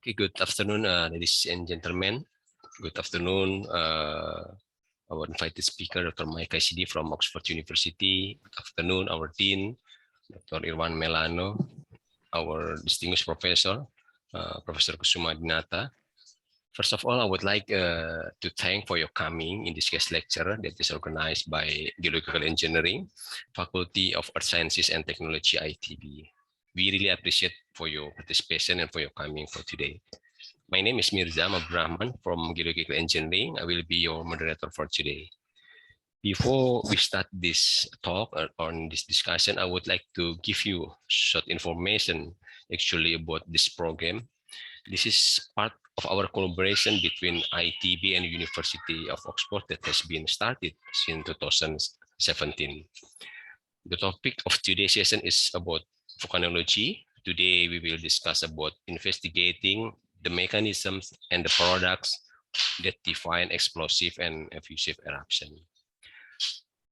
Okay, good afternoon, ladies and gentlemen. Good afternoon, our invited speaker, Dr. Michael Cassidy from Oxford University. Good afternoon, our dean, Dr. Irwan Melano, our distinguished professor, Professor Kusuma Dinata. First of all, I would like to thank for your coming in this guest lecture that is organized by Geological Engineering, Faculty of Earth Sciences and Technology, ITB. We really appreciate for your participation and for your coming for today. My name is Mirza Abdurrahman from Geological Engineering. I will be your moderator for today. Before we start this talk or this discussion, I would like to give you short information actually about this program. This is part of our collaboration between ITB and University of Oxford that has been started since 2017. The topic of today's session is about volcanology. Today we will discuss about investigating the mechanisms and the products that define explosive and effusive eruption.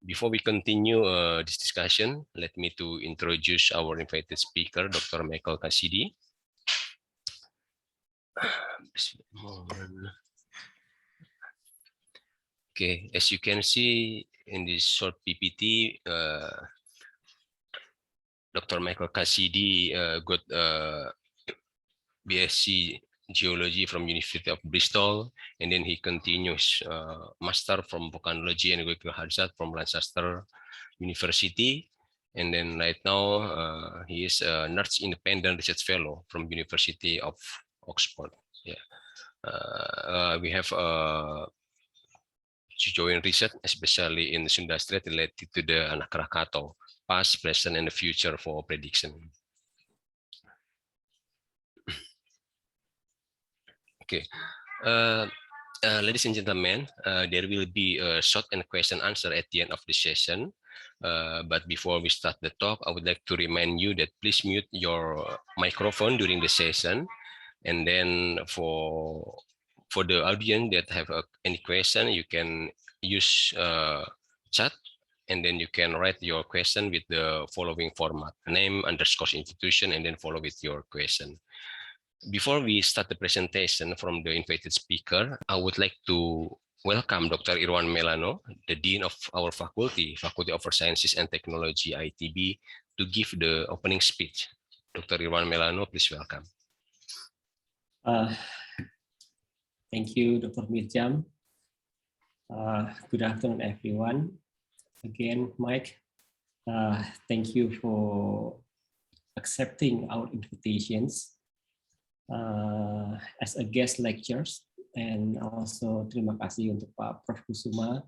Before we continue this discussion, let me to introduce our invited speaker, Dr. Michael Cassidy. Okay, as you can see in this short PPT, Dr. Michael Cassidy got BSc Geology from University of Bristol, and then he continues Master from Volcanology and Geological Hazard from Lancaster University, and then right now he is a Nurse Independent Research Fellow from University of Oxford. Yeah, we have joint research, especially in the industry related to the anak Krakatau, past, present, and the future for prediction. Okay, ladies and gentlemen, there will be a short and question answer at the end of the session. But before we start the talk, I would like to remind you that please mute your microphone during the session. And then for the audience that have any question, you can use chat, and then you can write your question with the following format: name, underscore institution, and then follow with your question. Before we start the presentation from the invited speaker, I would like to welcome Dr. Irwan Melano, the Dean of our faculty, Faculty of Earth Sciences and Technology, ITB, to give the opening speech. Dr. Irwan Melano, please welcome. Thank you, Dr. Mirjam. Good afternoon, everyone. Again, Mike, thank you for accepting our invitations as a guest lectures, and also terima kasih untuk Pak Prof. Kusuma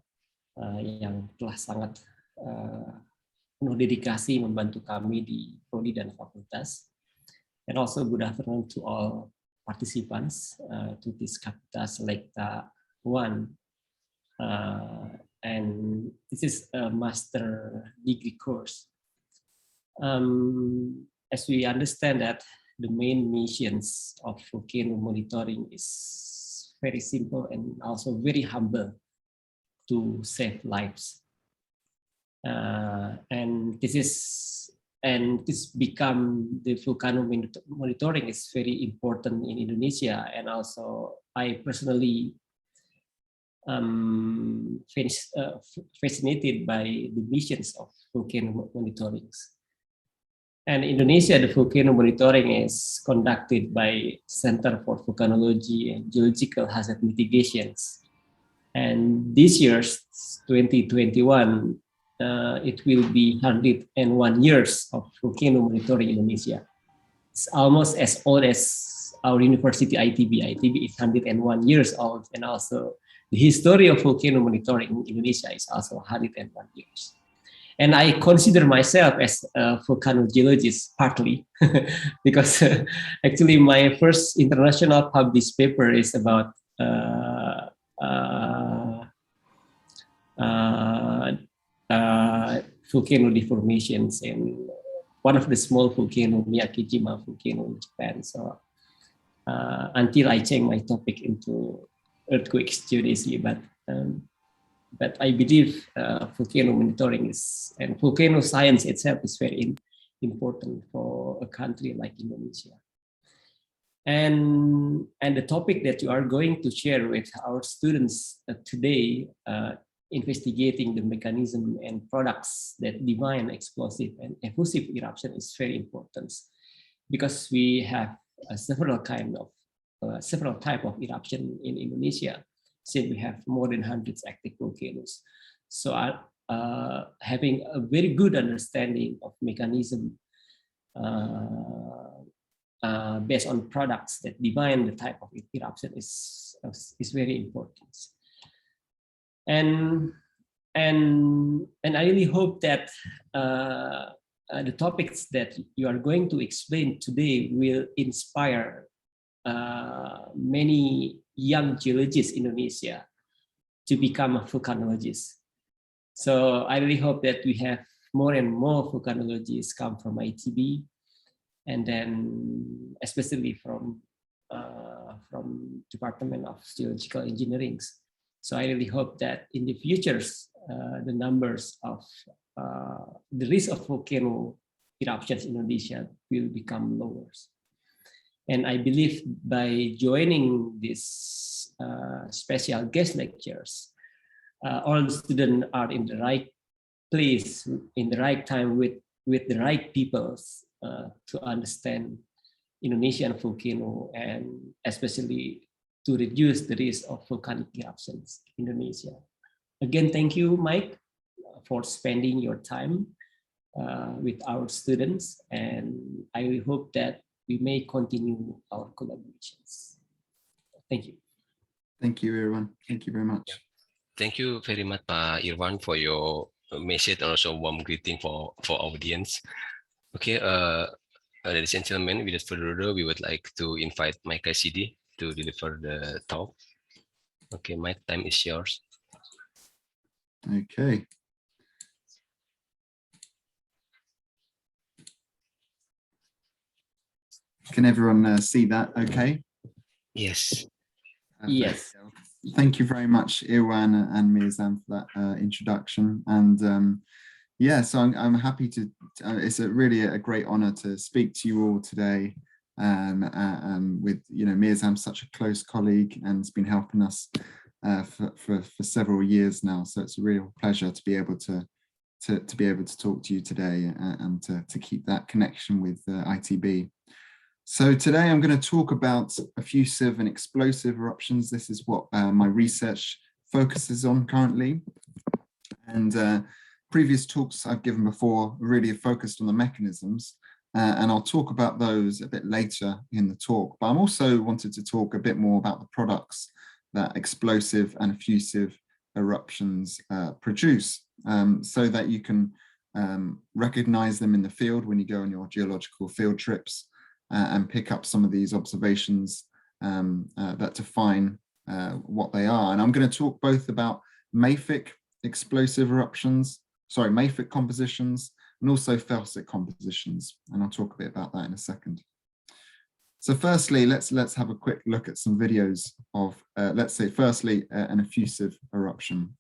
yang telah sangat penuh dedikasi membantu kami di prodi dan fakultas. And also good afternoon to all participants to this Capita Selecta 1. And this is a master degree course. As we understand that the main missions of volcano monitoring is very simple and also very humble to save lives. And this become the volcano monitoring is very important in Indonesia, and also I personally fascinated by the missions of volcano monitoring. And in Indonesia, the volcano monitoring is conducted by Center for Volcanology and Geological Hazard Mitigations. And this year, 2021, it will be 101 years of volcano monitoring in Indonesia. It's almost as old as our university, ITB. ITB is 101 years old, and also the history of volcano monitoring in Indonesia is also 101 years. And I consider myself as a volcanologist partly because actually my first international published paper is about volcano deformations, and one of the small volcano, Miyakijima volcano in Japan. So until I change my topic into earthquakes geodesy, but I believe volcano monitoring is, and volcano science itself is very important for a country like Indonesia. And the topic that you are going to share with our students today, investigating the mechanism and products that define explosive and effusive eruption, is very important, because we have several type of eruption in Indonesia, since we have more than hundreds active volcanoes. So having a very good understanding of mechanism based on products that define the type of eruption is very important. And I really hope that the topics that you are going to explain today will inspire many young geologists in Indonesia to become a volcanologist. So I really hope that we have more and more volcanologists come from ITB, and then especially from Department of Geological Engineering. So I really hope that in the futures, the numbers of the risk of volcano eruptions in Indonesia will become lower. And I believe by joining this special guest lectures, all the students are in the right place, in the right time, with the right people to understand Indonesian volcano, and especially to reduce the risk of volcanic eruptions in Indonesia. Again, thank you, Mike, for spending your time with our students, and I will hope that we may continue our collaborations. Thank you. Thank you, everyone. Thank you very much. Thank you very much, Pak Irwan, for your message and also warm greeting for audience. Okay, ladies and gentlemen, without further ado, we would like to invite Michael Cassidy to deliver the talk. Okay, Mike, time is yours. Okay. Can everyone see that okay? Yes. Yes. Thank you very much, Irwan and Mirzam, for that introduction. And yeah, so I'm happy to, it's really a great honor to speak to you all today. With, you know, Mirzam, such a close colleague, and has been helping us for several years now. So it's a real pleasure to be able to talk to you today and to keep that connection with ITB. So today I'm going to talk about effusive and explosive eruptions. This is what my research focuses on currently. And previous talks I've given before really have focused on the mechanisms, and I'll talk about those a bit later in the talk. But I'm also wanted to talk a bit more about the products that explosive and effusive eruptions produce, so that you can recognize them in the field when you go on your geological field trips, and pick up some of these observations that define what they are. And I'm going to talk both about mafic explosive eruptions, mafic compositions, and also felsic compositions. And I'll talk a bit about that in a second. So firstly, let's have a quick look at some videos of, let's say, firstly, an effusive eruption.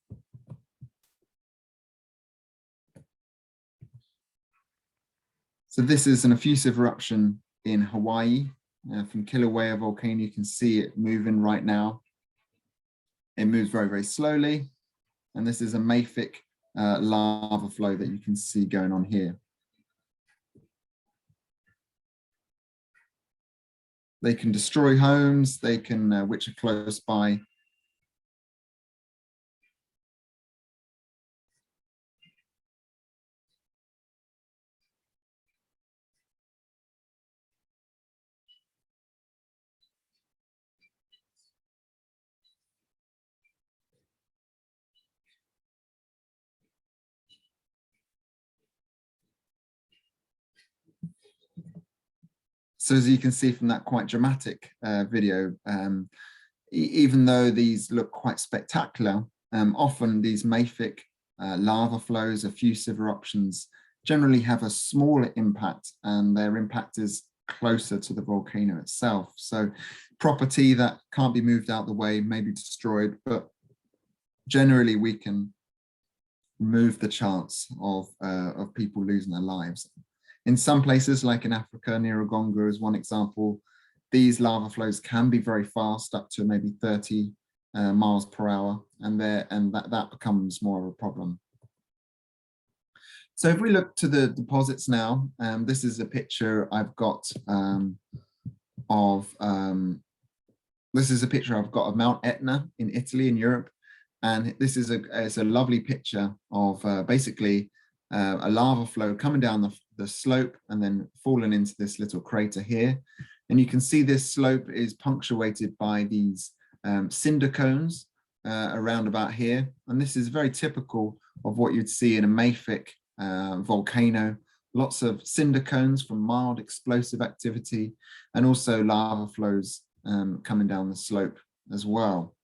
So this is an effusive eruption in Hawaii, from Kilauea volcano. You can see it moving right now. It moves very, very slowly. And this is a mafic lava flow that you can see going on here. They can destroy homes, they can, which are close by. So as you can see from that quite dramatic video, even though these look quite spectacular, often these mafic lava flows, effusive eruptions, generally have a smaller impact, and their impact is closer to the volcano itself. So property that can't be moved out the way may be destroyed, but generally we can remove the chance of people losing their lives. In some places, like in Africa, near Ugonga is one example, these lava flows can be very fast, up to maybe 30 miles per hour, and that becomes more of a problem. So if we look to the deposits now, this is a picture I've got of Mount Etna in Italy, in Europe, and this is a lovely picture of basically a lava flow coming down the slope and then falling into this little crater here. And you can see this slope is punctuated by these cinder cones around about here. And this is very typical of what you'd see in a mafic volcano. Lots of cinder cones from mild explosive activity, and also lava flows coming down the slope as well.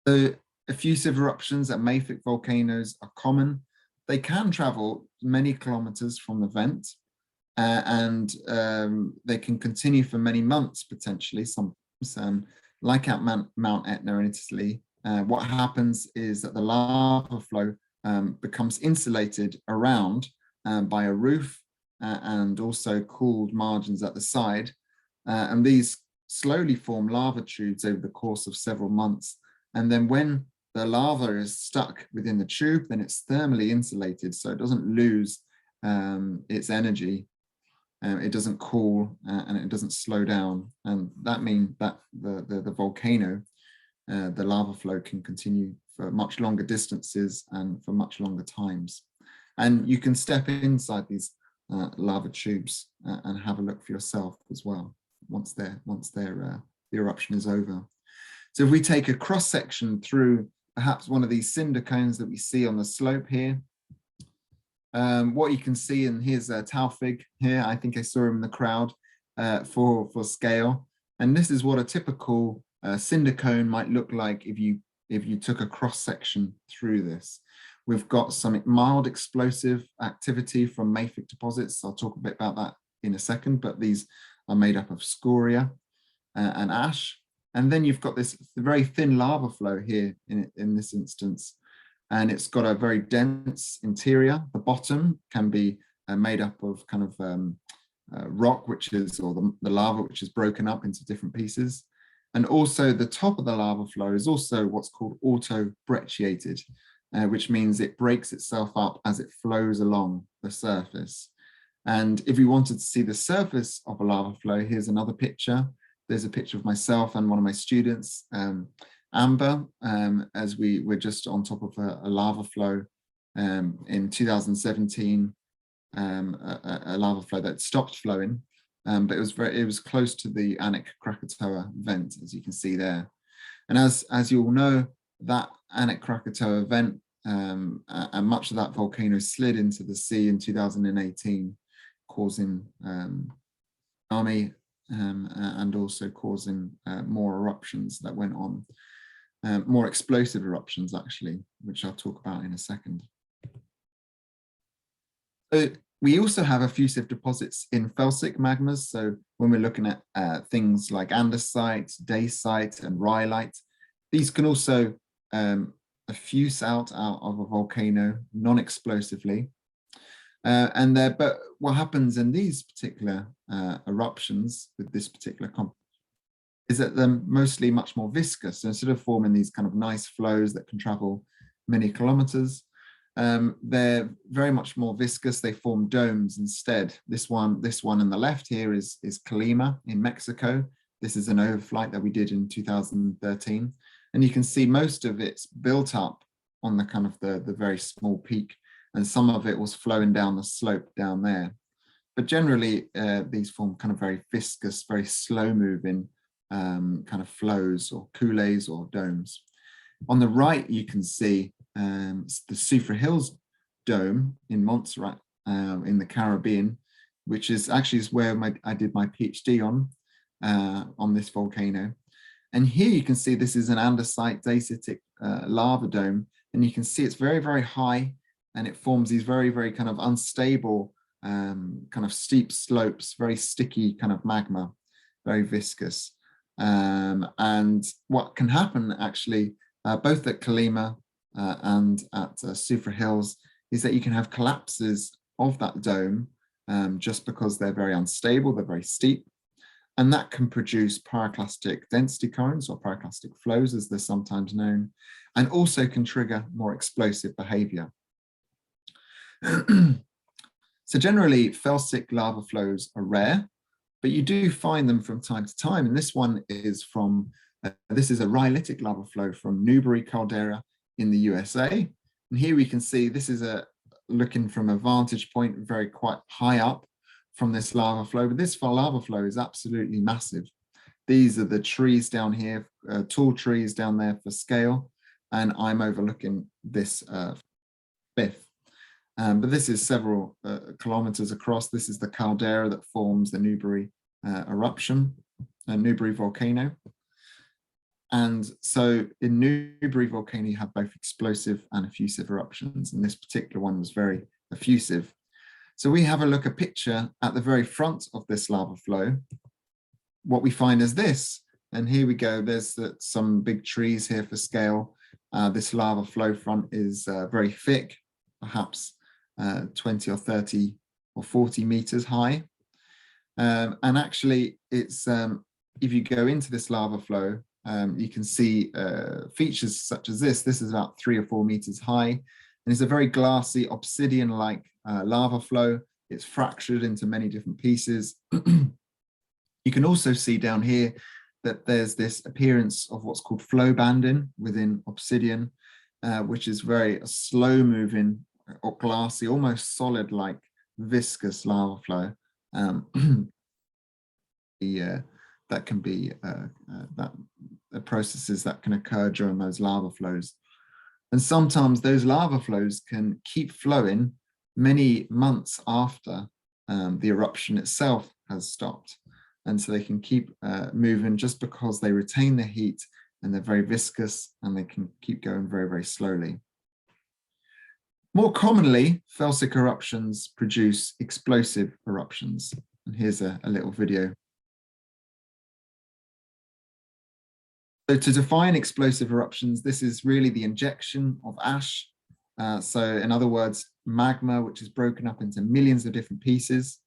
The effusive eruptions at mafic volcanoes are common. They can travel many kilometers from the vent, and they can continue for many months potentially. Some like at Mount Etna in Italy, what happens is that the lava flow becomes insulated around by a roof and also cooled margins at the side, and these slowly form lava tubes over the course of several months. And then when the lava is stuck within the tube, then it's thermally insulated, so it doesn't lose its energy, it doesn't cool, and it doesn't slow down. And that means that the volcano, the lava flow can continue for much longer distances and for much longer times. And you can step inside these lava tubes and have a look for yourself as well once the eruption is over. So if we take a cross section through perhaps one of these cinder cones that we see on the slope here, what you can see, and here's Taufig here, I think I saw him in the crowd for scale. And this is what a typical cinder cone might look like if you took a cross section through this. We've got some mild explosive activity from mafic deposits. I'll talk a bit about that in a second, but these are made up of scoria and ash. And then you've got this very thin lava flow here in this instance, and it's got a very dense interior. The bottom can be made up of kind of rock, or the lava, which is broken up into different pieces. And also the top of the lava flow is also what's called auto-brecciated, which means it breaks itself up as it flows along the surface. And if you wanted to see the surface of a lava flow, here's another picture. There's a picture of myself and one of my students, Amber, as we were just on top of a lava flow in 2017, a lava flow that stopped flowing, but it was close to the Anik Krakatoa vent, as you can see there. And as you all know, that Anik Krakatoa vent and much of that volcano slid into the sea in 2018, causing tsunami and also causing more eruptions that went on, more explosive eruptions actually, which I'll talk about in a second. We also have effusive deposits in felsic magmas. So when we're looking at things like andesite, dacite, and rhyolite, these can also effuse out of a volcano non-explosively. But what happens in these particular eruptions with this particular compound is that they're mostly much more viscous. So instead of forming these kind of nice flows that can travel many kilometers, they're very much more viscous. They form domes instead. This one on the left here is Colima in Mexico. This is an overflight that we did in 2013. And you can see most of it's built up on the kind of the very small peak, and some of it was flowing down the slope down there. But generally, these form kind of very viscous, very slow moving kind of flows or coulées or domes. On the right, you can see the Sufra Hills Dome in Montserrat in the Caribbean, which is actually where I did my PhD on this volcano. And here you can see this is an andesite dacitic lava dome, and you can see it's very, very high, and it forms these very, very kind of unstable kind of steep slopes, very sticky kind of magma, very viscous. And what can happen actually, both at Colima and at Sufra Hills, is that you can have collapses of that dome just because they're very unstable, they're very steep. And that can produce pyroclastic density currents, or pyroclastic flows as they're sometimes known, and also can trigger more explosive behavior. So generally, felsic lava flows are rare, but you do find them from time to time. And this one is from, this is a rhyolitic lava flow from Newberry caldera in the USA. And here we can see this is looking from a vantage point very quite high up from this lava flow, but this lava flow is absolutely massive. These are the trees down here, tall trees down there for scale, and I'm overlooking this cliff. But this is several kilometers across. This is the caldera that forms the Newberry eruption, Newberry volcano. And so in Newberry volcano, you have both explosive and effusive eruptions, and this particular one was very effusive. So we have a picture at the very front of this lava flow. What we find is this, and here we go. There's some big trees here for scale. This lava flow front is very thick, perhaps 20 or 30 or 40 meters high. And actually, it's if you go into this lava flow, you can see features such as this. This is about 3 or 4 meters high, and it's a very glassy obsidian-like lava flow. It's fractured into many different pieces. You can also see down here that there's this appearance of what's called flow banding within obsidian, which is very slow-moving or glassy, almost solid-like viscous lava flow. That can be the processes that can occur during those lava flows. And sometimes those lava flows can keep flowing many months after the eruption itself has stopped. And so they can keep moving just because they retain the heat and they're very viscous and they can keep going very, very slowly. More commonly, felsic eruptions produce explosive eruptions. And here's a little video. So to define explosive eruptions, this is really the injection of ash. So in other words, magma, which is broken up into millions of different pieces,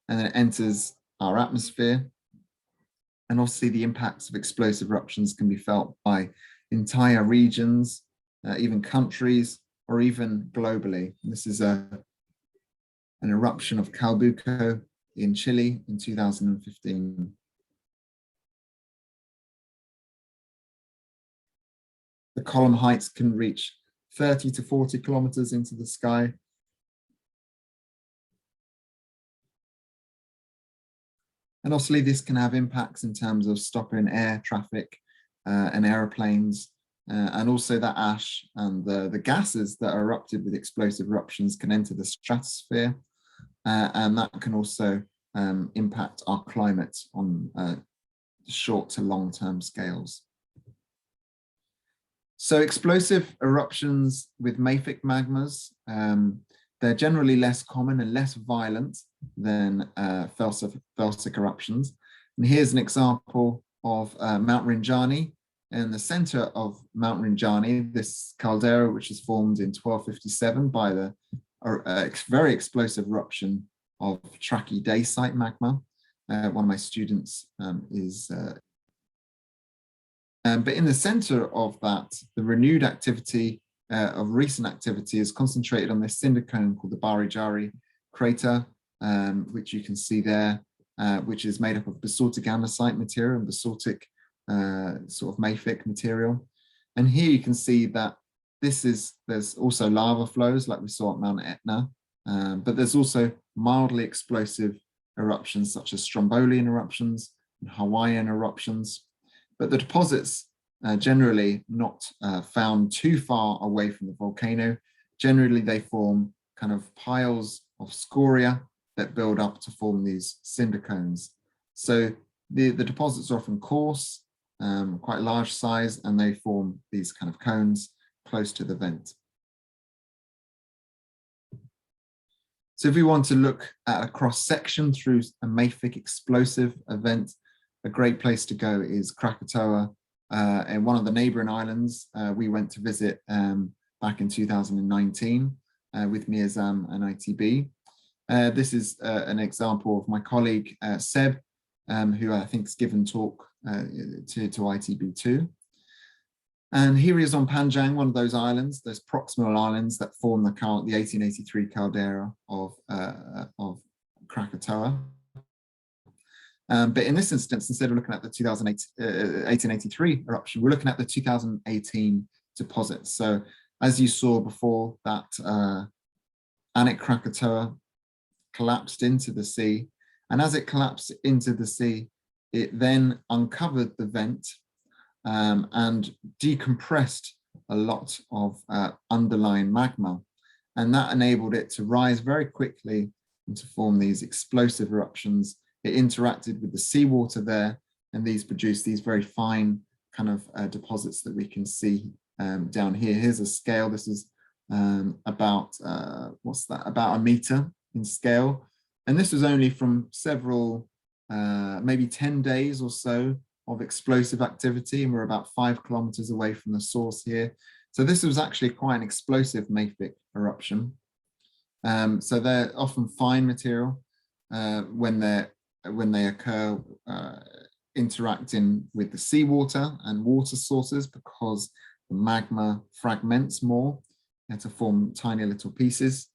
and then it enters our atmosphere. And obviously the impacts of explosive eruptions can be felt by entire regions, even countries, or even globally. This is an eruption of Calbuco in Chile in 2015. The column heights can reach 30 to 40 kilometers into the sky. And obviously this can have impacts in terms of stopping air traffic and aeroplanes, and also that ash and the gases that are erupted with explosive eruptions can enter the stratosphere, and that can also impact our climate on short to long-term scales. So explosive eruptions with mafic magmas, they're generally less common and less violent than felsic eruptions. And here's an example of Mount Rinjani. In the center of Mount Rinjani, this caldera, which was formed in 1257 by the very explosive eruption of trachytectonite magma. One of my students is but in the center of that, the renewed activity of recent activity is concentrated on this cinder cone called the Barijari Crater, which you can see there, which is made up of basaltic andesite material and basaltic sort of mafic material. And here you can see that there's also lava flows like we saw at Mount Etna, but there's also mildly explosive eruptions such as Strombolian eruptions and Hawaiian eruptions. But the deposits generally not found too far away from the volcano. Generally, they form kind of piles of scoria that build up to form these cinder cones. So the deposits are often coarse, quite large size, and they form these kind of cones close to the vent. So if we want to look at a cross section through a mafic explosive event, a great place to go is Krakatoa, and one of the neighboring islands we went to visit back in 2019 with Mirzam and ITB. This is an example of my colleague Seb, who I think has given talk to ITB2. And here he is on Panjang, one of those islands, those proximal islands that form the 1883 caldera of Krakatoa. But in this instance, instead of looking at the 1883 eruption, we're looking at the 2018 deposits. So as you saw before, that Anik Krakatoa collapsed into the sea. And as it collapsed into the sea, it then uncovered the vent and decompressed a lot of underlying magma. And that enabled it to rise very quickly and to form these explosive eruptions. It interacted with the seawater there, and these produced these very fine kind of deposits that we can see down here. Here's a scale. This is about, what's that, about 1 meter in scale. And this was only from several, maybe 10 days or so of explosive activity, and we're about 5 kilometers away from the source here. So this was actually quite an explosive mafic eruption. So they're often fine material when they occur interacting with the seawater and water sources, because the magma fragments more to form tiny little pieces.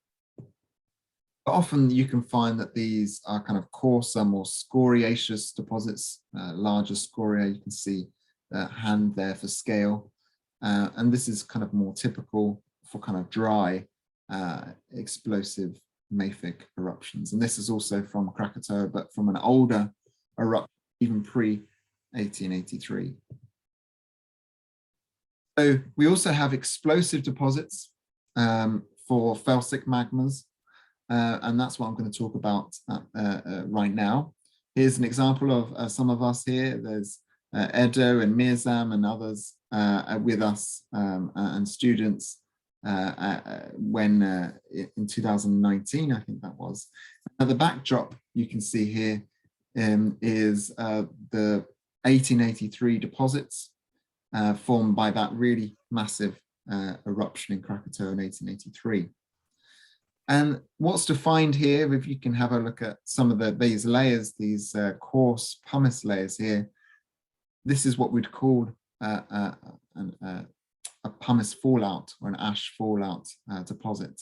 But often you can find that these are kind of coarser, more scoriaceous deposits, larger scoria. You can see the hand there for scale. And this is kind of more typical for kind of dry, explosive mafic eruptions. And this is also from Krakatoa, but from an older eruption, even pre-1883. So we also have explosive deposits for felsic magmas. And that's what I'm going to talk about right now. Here's an example of some of us here. There's Edo and Mirzam and others with us and students when in 2019, I think that was. Now the backdrop you can see here is the 1883 deposits formed by that really massive eruption in Krakatoa in 1883. And what's defined here, if you can have a look at some of these layers, these coarse pumice layers here, this is what we'd call a pumice fallout or an ash fallout deposit.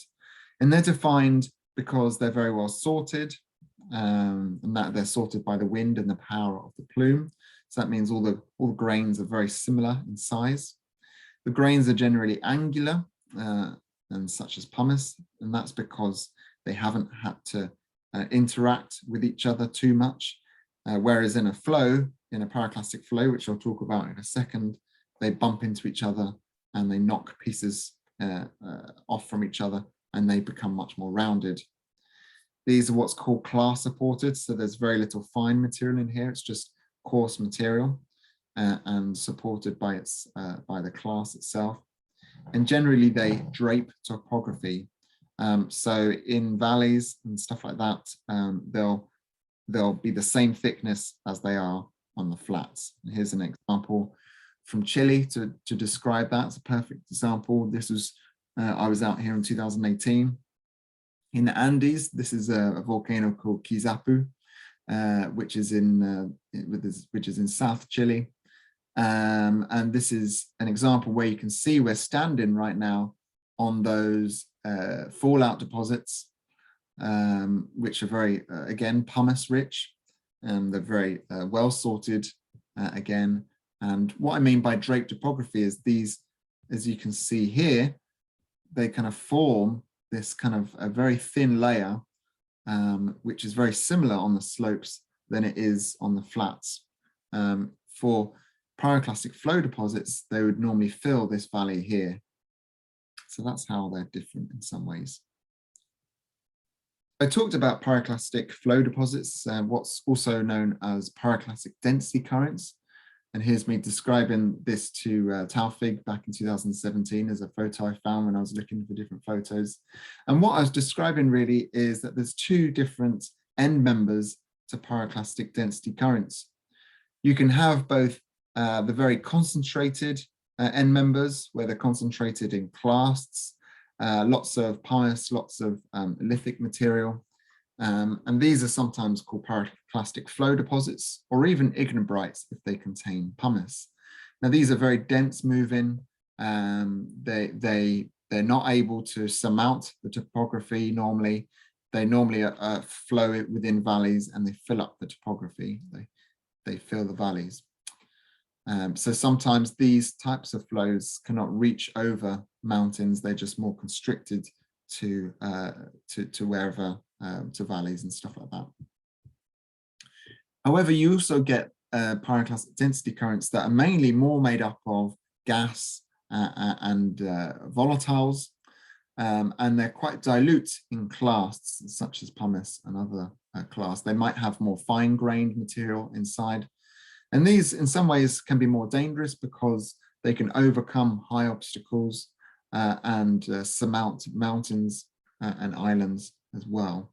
And they're defined because they're very well sorted, and that they're sorted by the wind and the power of the plume. So that means all the grains are very similar in size. The grains are generally angular, and such as pumice, and that's because they haven't had to interact with each other too much. Whereas in a flow, in a pyroclastic flow, which I'll talk about in a second, they bump into each other and they knock pieces off from each other, and they become much more rounded. These are what's called class supported, so there's very little fine material in here. It's just coarse material and supported by the class itself. And generally they drape topography. So in valleys and stuff like that, they'll be the same thickness as they are on the flats. And here's an example from Chile to describe that. It's a perfect example. This was, I was out here in 2018. In the Andes, this is a volcano called Quizapu, which is in South Chile. And this is an example where you can see we're standing right now on those fallout deposits, which are very, again, pumice rich. They're very well sorted again. And what I mean by draped topography is these, as you can see here, they kind of form this kind of a very thin layer, which is very similar on the slopes than it is on the flats. For pyroclastic flow deposits, they would normally fill this valley here. So that's how they're different in some ways. I talked about pyroclastic flow deposits, what's also known as pyroclastic density currents. And here's me describing this to Taufig back in 2017 as a photo I found when I was looking for different photos. And what I was describing really is that there's two different end members to pyroclastic density currents. You can have both the very concentrated end members, where they're concentrated in clasts, lots of pumice, lots of lithic material, And these are sometimes called pyroclastic flow deposits, or even ignimbrites if they contain pumice. Now these are very dense moving. They're not able to surmount the topography normally. They normally flow within valleys and they fill up the topography. They fill the valleys. So sometimes these types of flows cannot reach over mountains. They're just more constricted to wherever, to valleys and stuff like that. However, you also get pyroclastic density currents that are mainly more made up of gas and volatiles, and they're quite dilute in clasts, such as pumice and other clasts. They might have more fine-grained material inside. And these, in some ways, can be more dangerous because they can overcome high obstacles and surmount mountains and islands as well.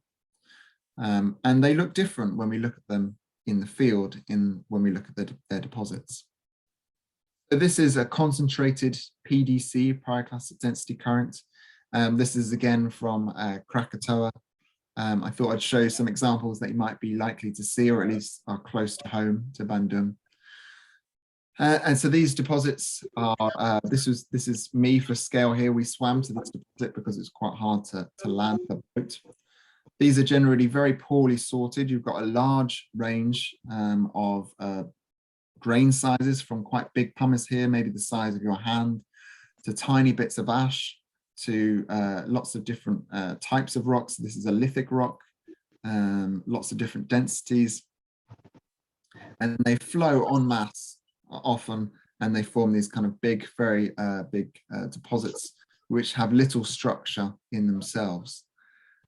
And they look different when we look at them in the field, when we look at their deposits. So this is a concentrated PDC, pyroclastic density current. This is again from Krakatoa. I thought I'd show you some examples that you might be likely to see, or at least are close to home to Bandung. And so these deposits are, this is me for scale here. We swam to this deposit because it's quite hard to land the boat. These are generally very poorly sorted. You've got a large range of grain sizes, from quite big pumice here, maybe the size of your hand, to tiny bits of ash, to lots of different types of rocks. This is a lithic rock, lots of different densities, and they flow en masse often, and they form these kind of big, very big deposits which have little structure in themselves.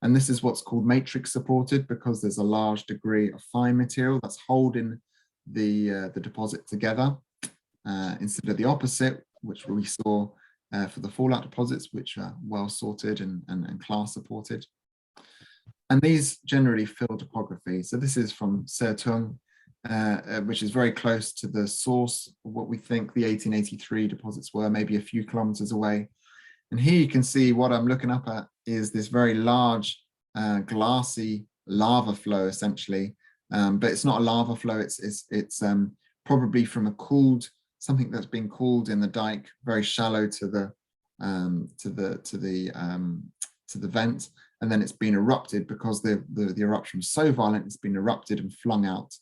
And this is what's called matrix supported, because there's a large degree of fine material that's holding the deposit together, instead of the opposite, which we saw for the fallout deposits, which are well sorted and class supported. And these generally fill topography. So this is from Sertung, which is very close to the source of what we think the 1883 deposits were, maybe a few kilometers away. And here you can see what I'm looking up at is this very large glassy lava flow, essentially. But it's not a lava flow, it's probably from a cooled, something that's been cooled in the dike, very shallow to the vent, and then it's been erupted because the eruption was so violent, it's been erupted and flung out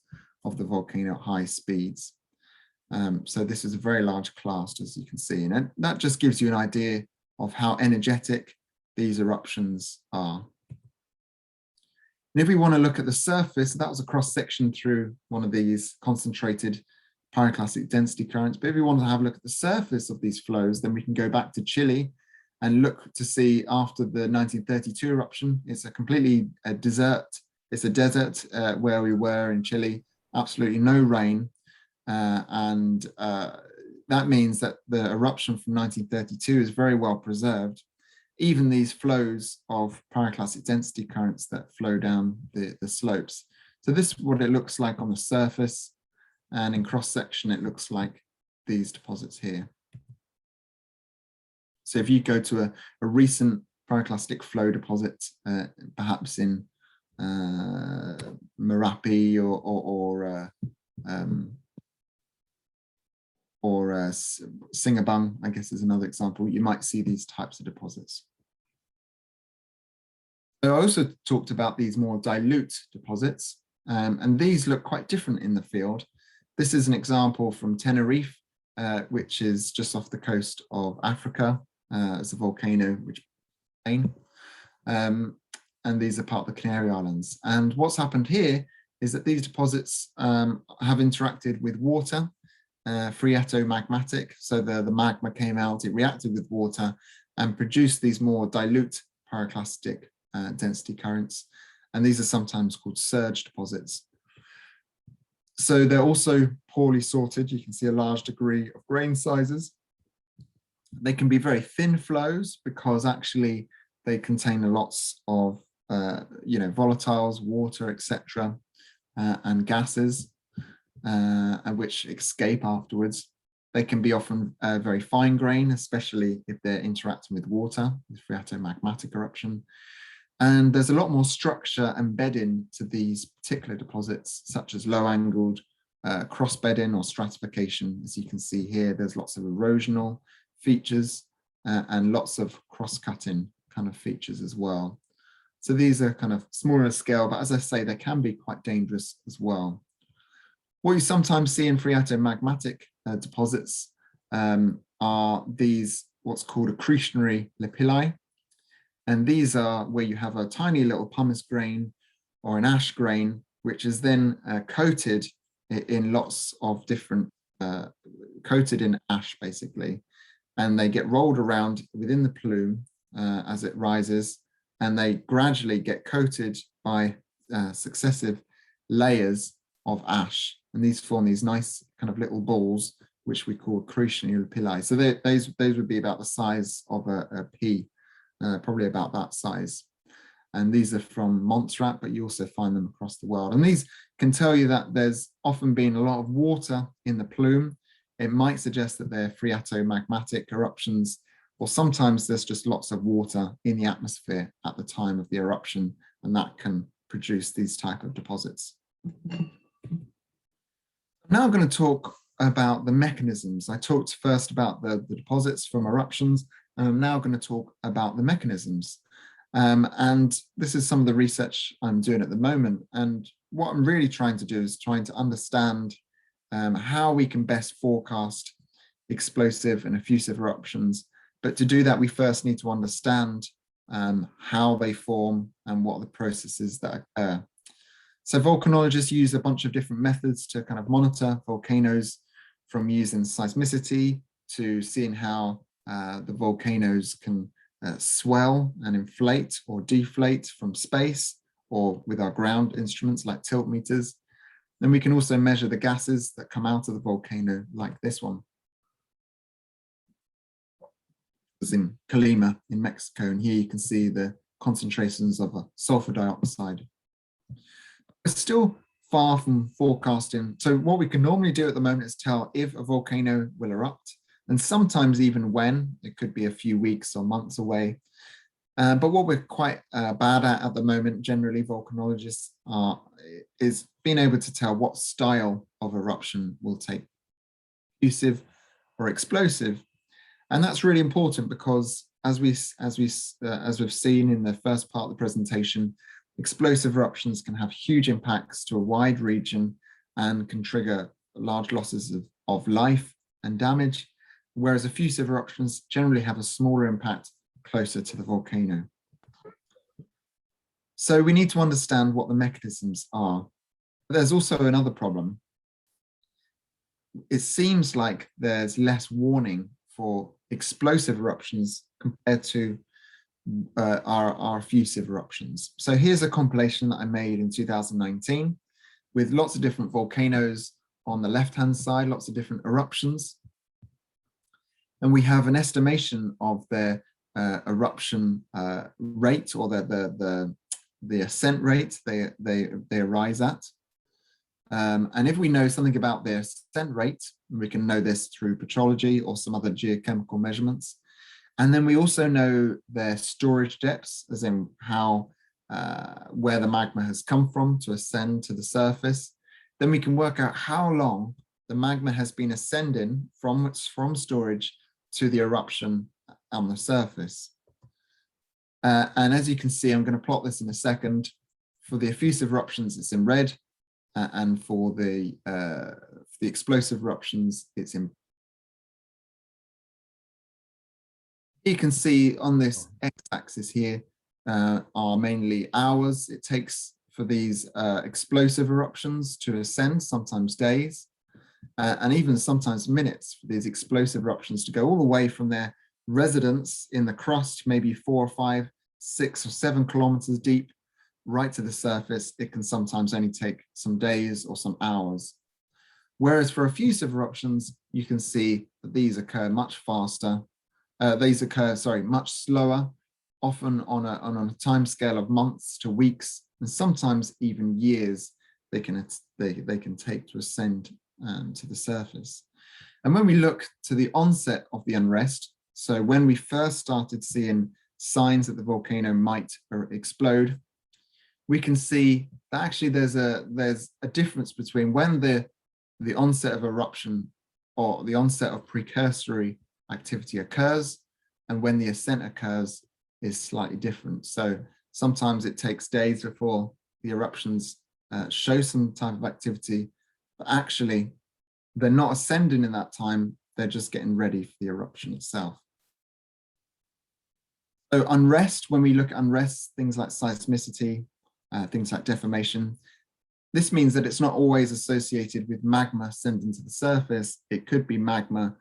of the volcano at high speeds. So this is a very large clast, as you can see, and that just gives you an idea of how energetic these eruptions are. And if we want to look at the surface, that was a cross section through one of these concentrated pyroclastic density currents. But if we want to have a look at the surface of these flows, then we can go back to Chile and look to see after the 1932 eruption. It's a completely desert. It's a desert where we were in Chile, absolutely no rain. That means that the eruption from 1932 is very well preserved. Even these flows of pyroclastic density currents that flow down the slopes. So this is what it looks like on the surface, and in cross section it looks like these deposits here. So if you go to a recent pyroclastic flow deposit, perhaps in Merapi or Singabang, I guess is another example, you might see these types of deposits. So I also talked about these more dilute deposits, and these look quite different in the field. This is an example from Tenerife, which is just off the coast of Africa. It's a volcano which and these are part of the Canary Islands. And what's happened here is that these deposits have interacted with water, phreatomagmatic. So the magma came out, it reacted with water and produced these more dilute pyroclastic density currents. And these are sometimes called surge deposits. So they're also poorly sorted. You can see a large degree of grain sizes. They can be very thin flows because actually they contain lots of volatiles, water, etc., and gases, which escape afterwards. They can be often very fine grain, especially if they're interacting with water, with phreatomagmatic eruption. And there's a lot more structure and bedding to these particular deposits, such as low-angled cross-bedding or stratification. As you can see here, there's lots of erosional features and lots of cross-cutting kind of features as well. So these are kind of smaller scale, but as I say, they can be quite dangerous as well. What you sometimes see in phreatomagmatic deposits are these, what's called accretionary lapilli. And these are where you have a tiny little pumice grain or an ash grain, which is then coated in lots of different, coated in ash basically. And they get rolled around within the plume as it rises, and they gradually get coated by successive layers of ash. And these form these nice kind of little balls, which we call accretionary lapilli. So those would be about the size of a pea, probably about that size. And these are from Montserrat, but you also find them across the world. And these can tell you that there's often been a lot of water in the plume. It might suggest that they're phreatomagmatic eruptions, or sometimes there's just lots of water in the atmosphere at the time of the eruption, and that can produce these type of deposits. Now I'm going to talk about the mechanisms. I talked first about the deposits from eruptions, and I'm now going to talk about the mechanisms. And this is some of the research I'm doing at the moment. And what I'm really trying to do is trying to understand how we can best forecast explosive and effusive eruptions. But to do that, we first need to understand how they form and what are the processes that occur. So volcanologists use a bunch of different methods to kind of monitor volcanoes, from using seismicity to seeing how the volcanoes can swell and inflate or deflate from space, or with our ground instruments like tilt meters. Then we can also measure the gases that come out of the volcano, like this one. It's in Colima in Mexico, and here you can see the concentrations of sulfur dioxide. We're still far from forecasting. So what we can normally do at the moment is tell if a volcano will erupt, and sometimes even when. It could be a few weeks or months away. But what we're quite bad at the moment, generally volcanologists, is being able to tell what style of eruption will take, effusive or explosive. And that's really important because as we've seen in the first part of the presentation, explosive eruptions can have huge impacts to a wide region and can trigger large losses of life and damage, whereas effusive eruptions generally have a smaller impact closer to the volcano. So we need to understand what the mechanisms are. But there's also another problem. It seems like there's less warning for explosive eruptions compared to our effusive eruptions. So here's a compilation that I made in 2019 with lots of different volcanoes on the left-hand side, lots of different eruptions. And we have an estimation of their eruption rate, or the ascent rate they arise at. And if we know something about their ascent rate, we can know this through petrology or some other geochemical measurements. And then we also know their storage depths, as in how where the magma has come from to ascend to the surface. Then we can work out how long the magma has been ascending from storage to the eruption on the surface. And as you can see, I'm going to plot this in a second. For the effusive eruptions, it's in red, and for the explosive eruptions, it's in. You can see on this x-axis here are mainly hours it takes for these explosive eruptions to ascend, sometimes days, and even sometimes minutes for these explosive eruptions to go all the way from their residence in the crust, maybe 4 or 5, 6 or 7 kilometers deep, right to the surface. It can sometimes only take some days or some hours. Whereas for effusive eruptions, you can see that these occur much faster. Much slower, often on a time scale of months to weeks, and sometimes even years they can take to ascend to the surface. And when we look to the onset of the unrest, so when we first started seeing signs that the volcano might explode, we can see that actually there's a difference between when the onset of eruption or the onset of precursory activity occurs and when the ascent occurs is slightly different. So sometimes it takes days before the eruptions show some type of activity, but actually they're not ascending in that time, they're just getting ready for the eruption itself. So unrest, when we look at unrest, things like seismicity, things like deformation, this means that it's not always associated with magma ascending to the surface. It could be magma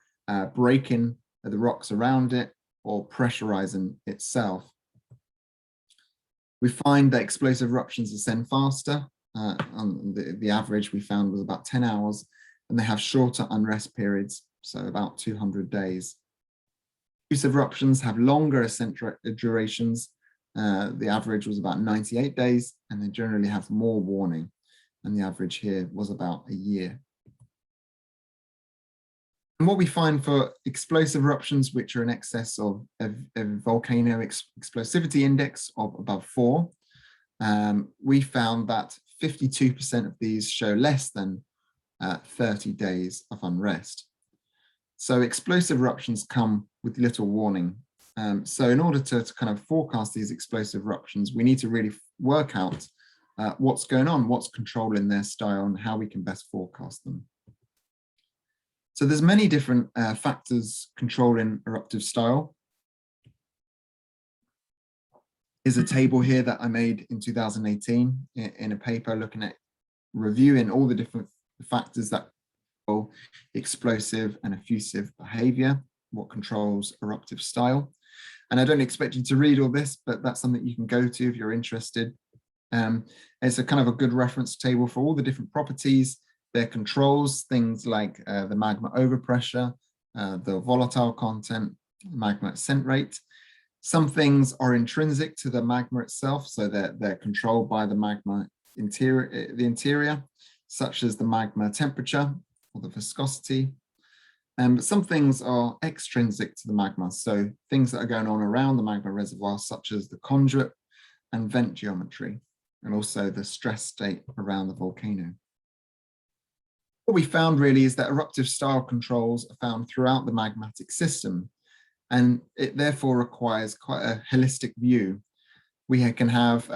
breaking the rocks around it or pressurizing itself. We find that explosive eruptions ascend faster. The average we found was about 10 hours, and they have shorter unrest periods, so about 200 days. Effusive eruptions have longer ascent durations. The average was about 98 days, and they generally have more warning, and the average here was about a year. And what we find for explosive eruptions, which are in excess of a volcano explosivity index of above 4, we found that 52% of these show less than 30 days of unrest. So explosive eruptions come with little warning. So in order to kind of forecast these explosive eruptions, we need to really work out what's going on, what's controlling their style, and how we can best forecast them. So there's many different factors controlling eruptive style. Here's a table here that I made in 2018 in a paper looking at reviewing all the different factors that control explosive and effusive behavior, what controls eruptive style. And I don't expect you to read all this, but that's something you can go to if you're interested. It's a kind of a good reference table for all the different properties, their controls, things like the magma overpressure, the volatile content, magma ascent rate. Some things are intrinsic to the magma itself, so they're controlled by the magma interior, such as the magma temperature or the viscosity. But some things are extrinsic to the magma, so things that are going on around the magma reservoir, such as the conduit and vent geometry, and also the stress state around the volcano. What we found really is that eruptive style controls are found throughout the magmatic system, and it therefore requires quite a holistic view. We can have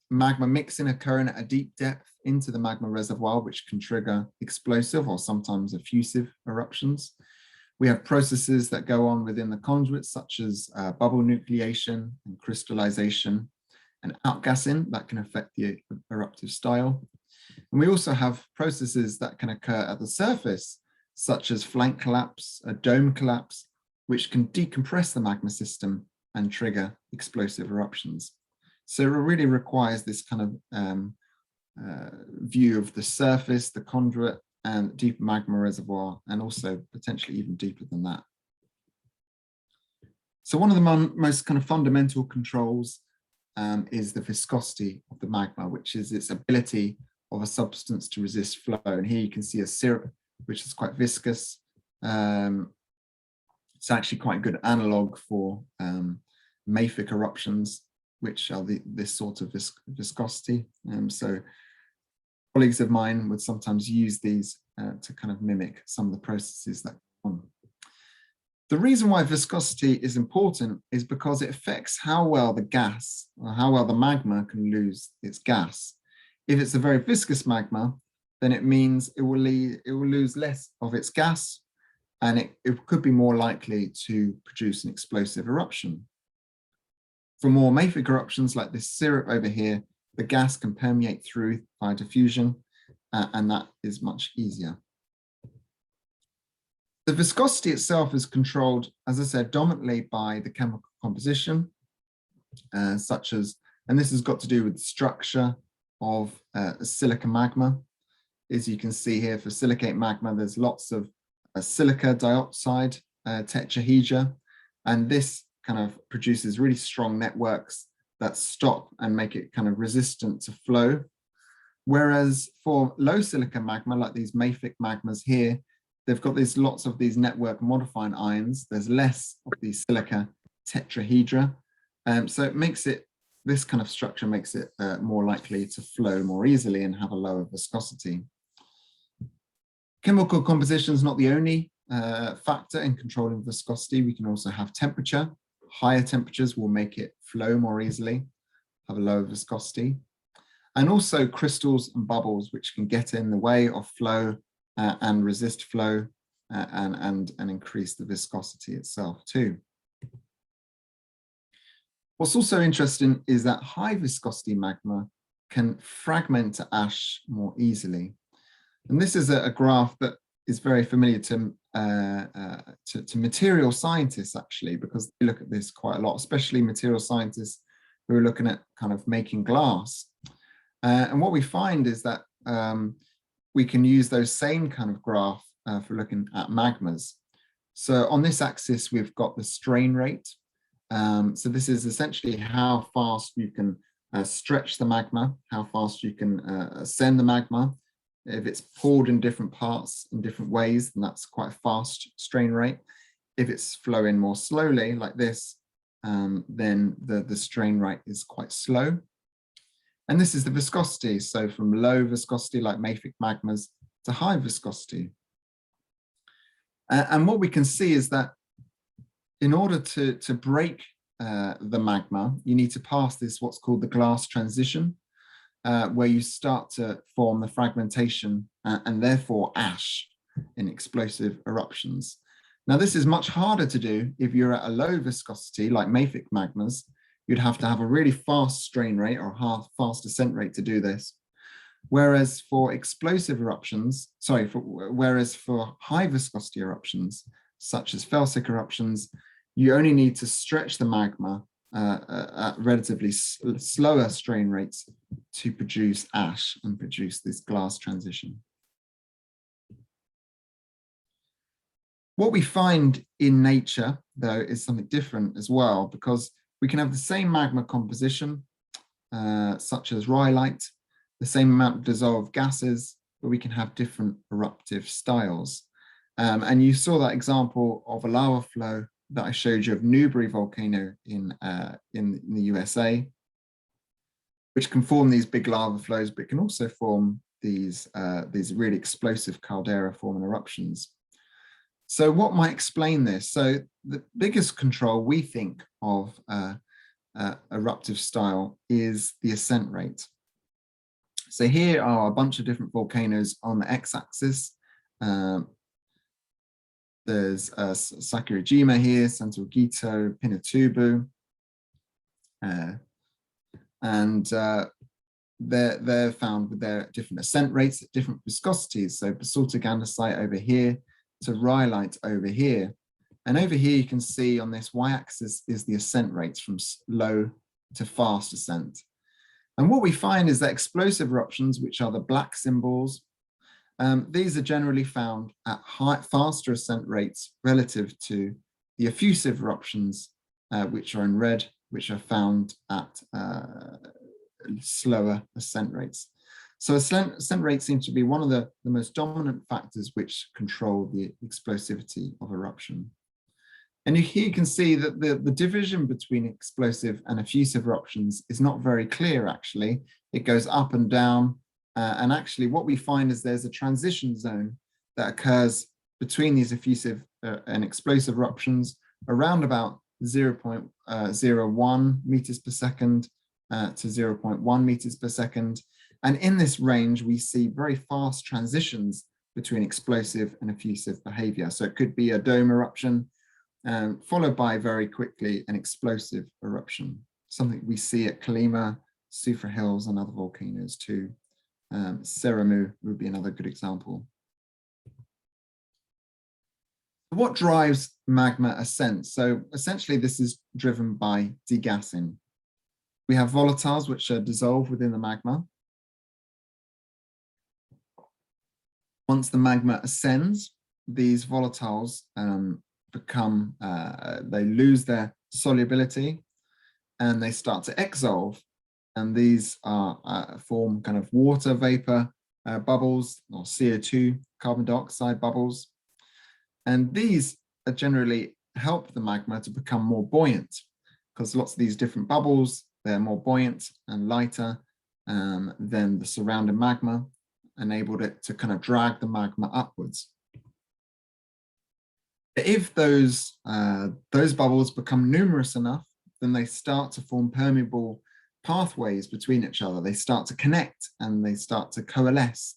magma mixing occurring at a deep depth into the magma reservoir, which can trigger explosive or sometimes effusive eruptions. We have processes that go on within the conduit, such as bubble nucleation and crystallization and outgassing that can affect the eruptive style. And we also have processes that can occur at the surface, such as flank collapse, a dome collapse, which can decompress the magma system and trigger explosive eruptions. So it really requires this kind of view of the surface, the conduit, and deep magma reservoir, and also potentially even deeper than that. So one of the most kind of fundamental controls is the viscosity of the magma, which is its ability of a substance to resist flow. And here you can see a syrup, which is quite viscous. It's actually quite a good analog for mafic eruptions, which are this sort of viscosity. So colleagues of mine would sometimes use these to kind of mimic some of the processes that go on. The reason why viscosity is important is because it affects how well the gas, or how well the magma can lose its gas. If it's a very viscous magma, then it means it will lose less of its gas, and it could be more likely to produce an explosive eruption. For more mafic eruptions like this syrup over here, the gas can permeate through via diffusion, and that is much easier. The viscosity itself is controlled, as I said, dominantly by the chemical composition, such as, and this has got to do with the structure of silica magma. As you can see here, for silicate magma, there's lots of silica dioxide tetrahedra, and this kind of produces really strong networks that stop and make it kind of resistant to flow. Whereas for low silica magma, like these mafic magmas here, they've got lots of these network modifying ions. There's less of these silica tetrahedra, So it makes it, this kind of structure makes it more likely to flow more easily and have a lower viscosity. Chemical composition is not the only factor in controlling viscosity. We can also have temperature. Higher temperatures will make it flow more easily, have a lower viscosity. And also crystals and bubbles, which can get in the way of flow and resist flow and increase the viscosity itself too. What's also interesting is that high viscosity magma can fragment to ash more easily. And this is a graph that is very familiar to material scientists, actually, because they look at this quite a lot, especially material scientists who are looking at kind of making glass. And what we find is that we can use those same kind of graph for looking at magmas. So on this axis, we've got the strain rate. So this is essentially how fast you can stretch the magma, how fast you can ascend the magma. If it's poured in different parts in different ways, then that's quite a fast strain rate. If it's flowing more slowly like this, then the strain rate is quite slow. And this is the viscosity. So from low viscosity like mafic magmas to high viscosity. And what we can see is that in order to break the magma, you need to pass this what's called the glass transition, where you start to form the fragmentation and therefore ash in explosive eruptions. Now, this is much harder to do if you're at a low viscosity like mafic magmas. You'd have to have a really fast strain rate or fast ascent rate to do this. Whereas for explosive eruptions, whereas for high viscosity eruptions, such as Felsic eruptions, you only need to stretch the magma at relatively slower strain rates to produce ash and produce this glass transition. What we find in nature, though, is something different as well, because we can have the same magma composition, such as rhyolite, the same amount of dissolved gases, but we can have different eruptive styles. And you saw that example of a lava flow that I showed you of Newberry volcano in the USA, which can form these big lava flows, but can also form these really explosive caldera forming eruptions. So what might explain this? So the biggest control we think of eruptive style is the ascent rate. So here are a bunch of different volcanoes on the x-axis. There's Sakurajima here, Santo Ogito, Pinatubo, and they're found with their different ascent rates at different viscosities. So basaltic andesite over here to rhyolite over here. And over here you can see on this y-axis is the ascent rates from low to fast ascent. And what we find is that explosive eruptions, which are the black symbols, these are generally found at faster ascent rates relative to the effusive eruptions, which are in red, which are found at slower ascent rates. So ascent rate seems to be one of the most dominant factors which control the explosivity of eruption. And here you can see that the division between explosive and effusive eruptions is not very clear, actually. It goes up and down. And actually what we find is there's a transition zone that occurs between these effusive and explosive eruptions around about 0.01 meters per second to 0.1 meters per second. And in this range, we see very fast transitions between explosive and effusive behavior. So it could be a dome eruption, followed by very quickly an explosive eruption, something we see at Kilauea, Sufra Hills, and other volcanoes too. Seramu would be another good example. What drives magma ascent? So essentially this is driven by degassing. We have volatiles which are dissolved within the magma. Once the magma ascends, these volatiles they lose their solubility and they start to exsolve. And these are form kind of water vapor bubbles or CO2, carbon dioxide bubbles. And these generally help the magma to become more buoyant. because lots of these different bubbles, they're more buoyant and lighter than the surrounding magma, enabled it to kind of drag the magma upwards. If those bubbles become numerous enough, then they start to form permeable pathways between each other. They start to connect and they start to coalesce.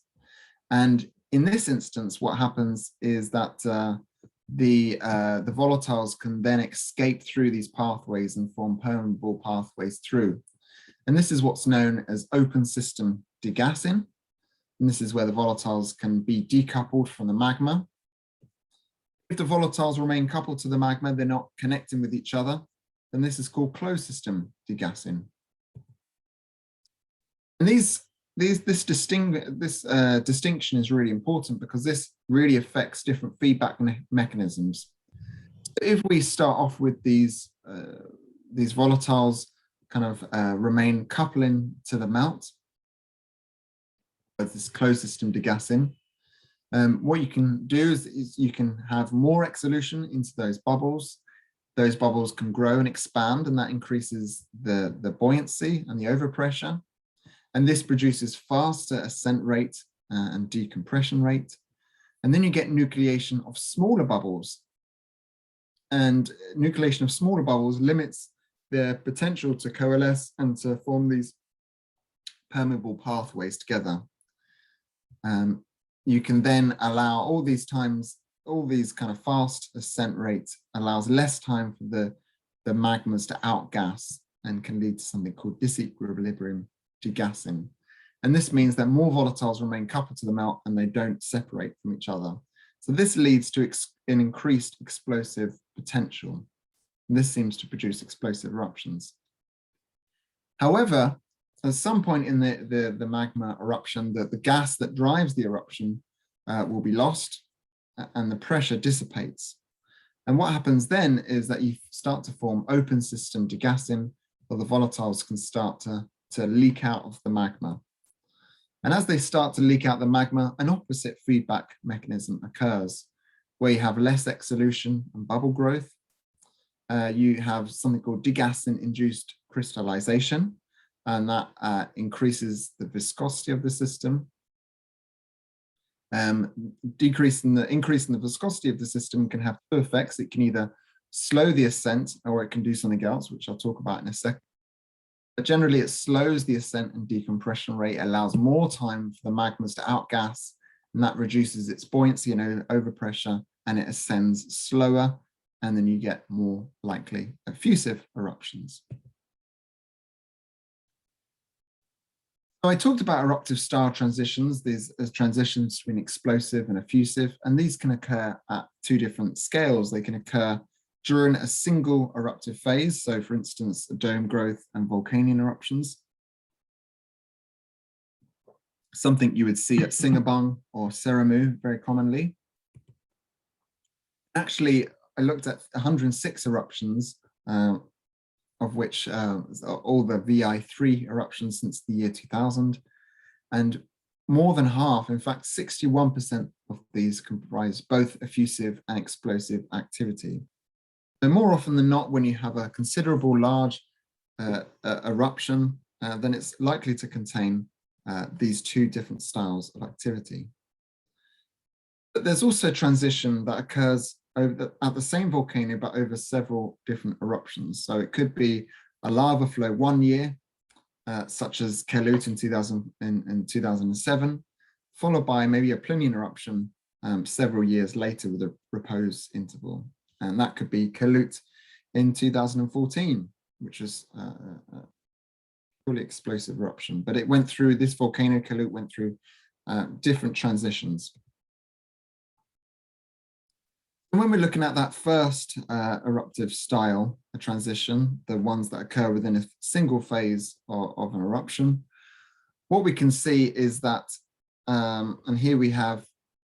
And in this instance, what happens is that the volatiles can then escape through these pathways and form permeable pathways through. And this is what's known as open system degassing. And this is where the volatiles can be decoupled from the magma. If the volatiles remain coupled to the magma, they're not connecting with each other, then this is called closed system degassing. And this distinction is really important because this really affects different feedback mechanisms. If we start off with these volatiles kind of remain coupling to the melt, this closed system degassing, what you can do is you can have more exsolution into those bubbles. Those bubbles can grow and expand, and that increases the buoyancy and the overpressure. And this produces faster ascent rate and decompression rate. And then you get nucleation of smaller bubbles. And nucleation of smaller bubbles limits their potential to coalesce and to form these permeable pathways together. You can then allow all these kind of fast ascent rates allows less time for the magmas to outgas and can lead to something called disequilibrium degassing. And this means that more volatiles remain coupled to the melt and they don't separate from each other. So this leads to an increased explosive potential. And this seems to produce explosive eruptions. However, at some point in the magma eruption, the gas that drives the eruption will be lost and the pressure dissipates. And what happens then is that you start to form open system degassing, or the volatiles can start to leak out of the magma. And as they start to leak out the magma, an opposite feedback mechanism occurs, where you have less exsolution and bubble growth. You have something called degassing-induced crystallization, and that increases the viscosity of the system. Increasing the viscosity of the system can have two effects. It can either slow the ascent, or it can do something else, which I'll talk about in a second. But generally, it slows the ascent and decompression rate, allows more time for the magmas to outgas, and that reduces its buoyancy and overpressure, and it ascends slower, and then you get more likely effusive eruptions. So I talked about eruptive style transitions. There's transitions between explosive and effusive, and these can occur at two different scales. They can occur during a single eruptive phase. So for instance, dome growth and Vulcanian eruptions. Something you would see at Singabong or Seramu very commonly. Actually, I looked at 106 eruptions, of which all the VI3 eruptions since the year 2000. And more than half, in fact, 61% of these comprise both effusive and explosive activity. So more often than not, when you have a considerable large eruption, then it's likely to contain these two different styles of activity. But there's also transition that occurs at the same volcano, but over several different eruptions. So it could be a lava flow 1 year, such as Kilauea in 2007, followed by maybe a Plinian eruption several years later with a repose interval. And that could be Kilauea in 2014, which was a fully explosive eruption. But it went through, this volcano, Kilauea, went through different transitions. And when we're looking at that first eruptive style, a transition, the ones that occur within a single phase of an eruption, what we can see is that, and here we have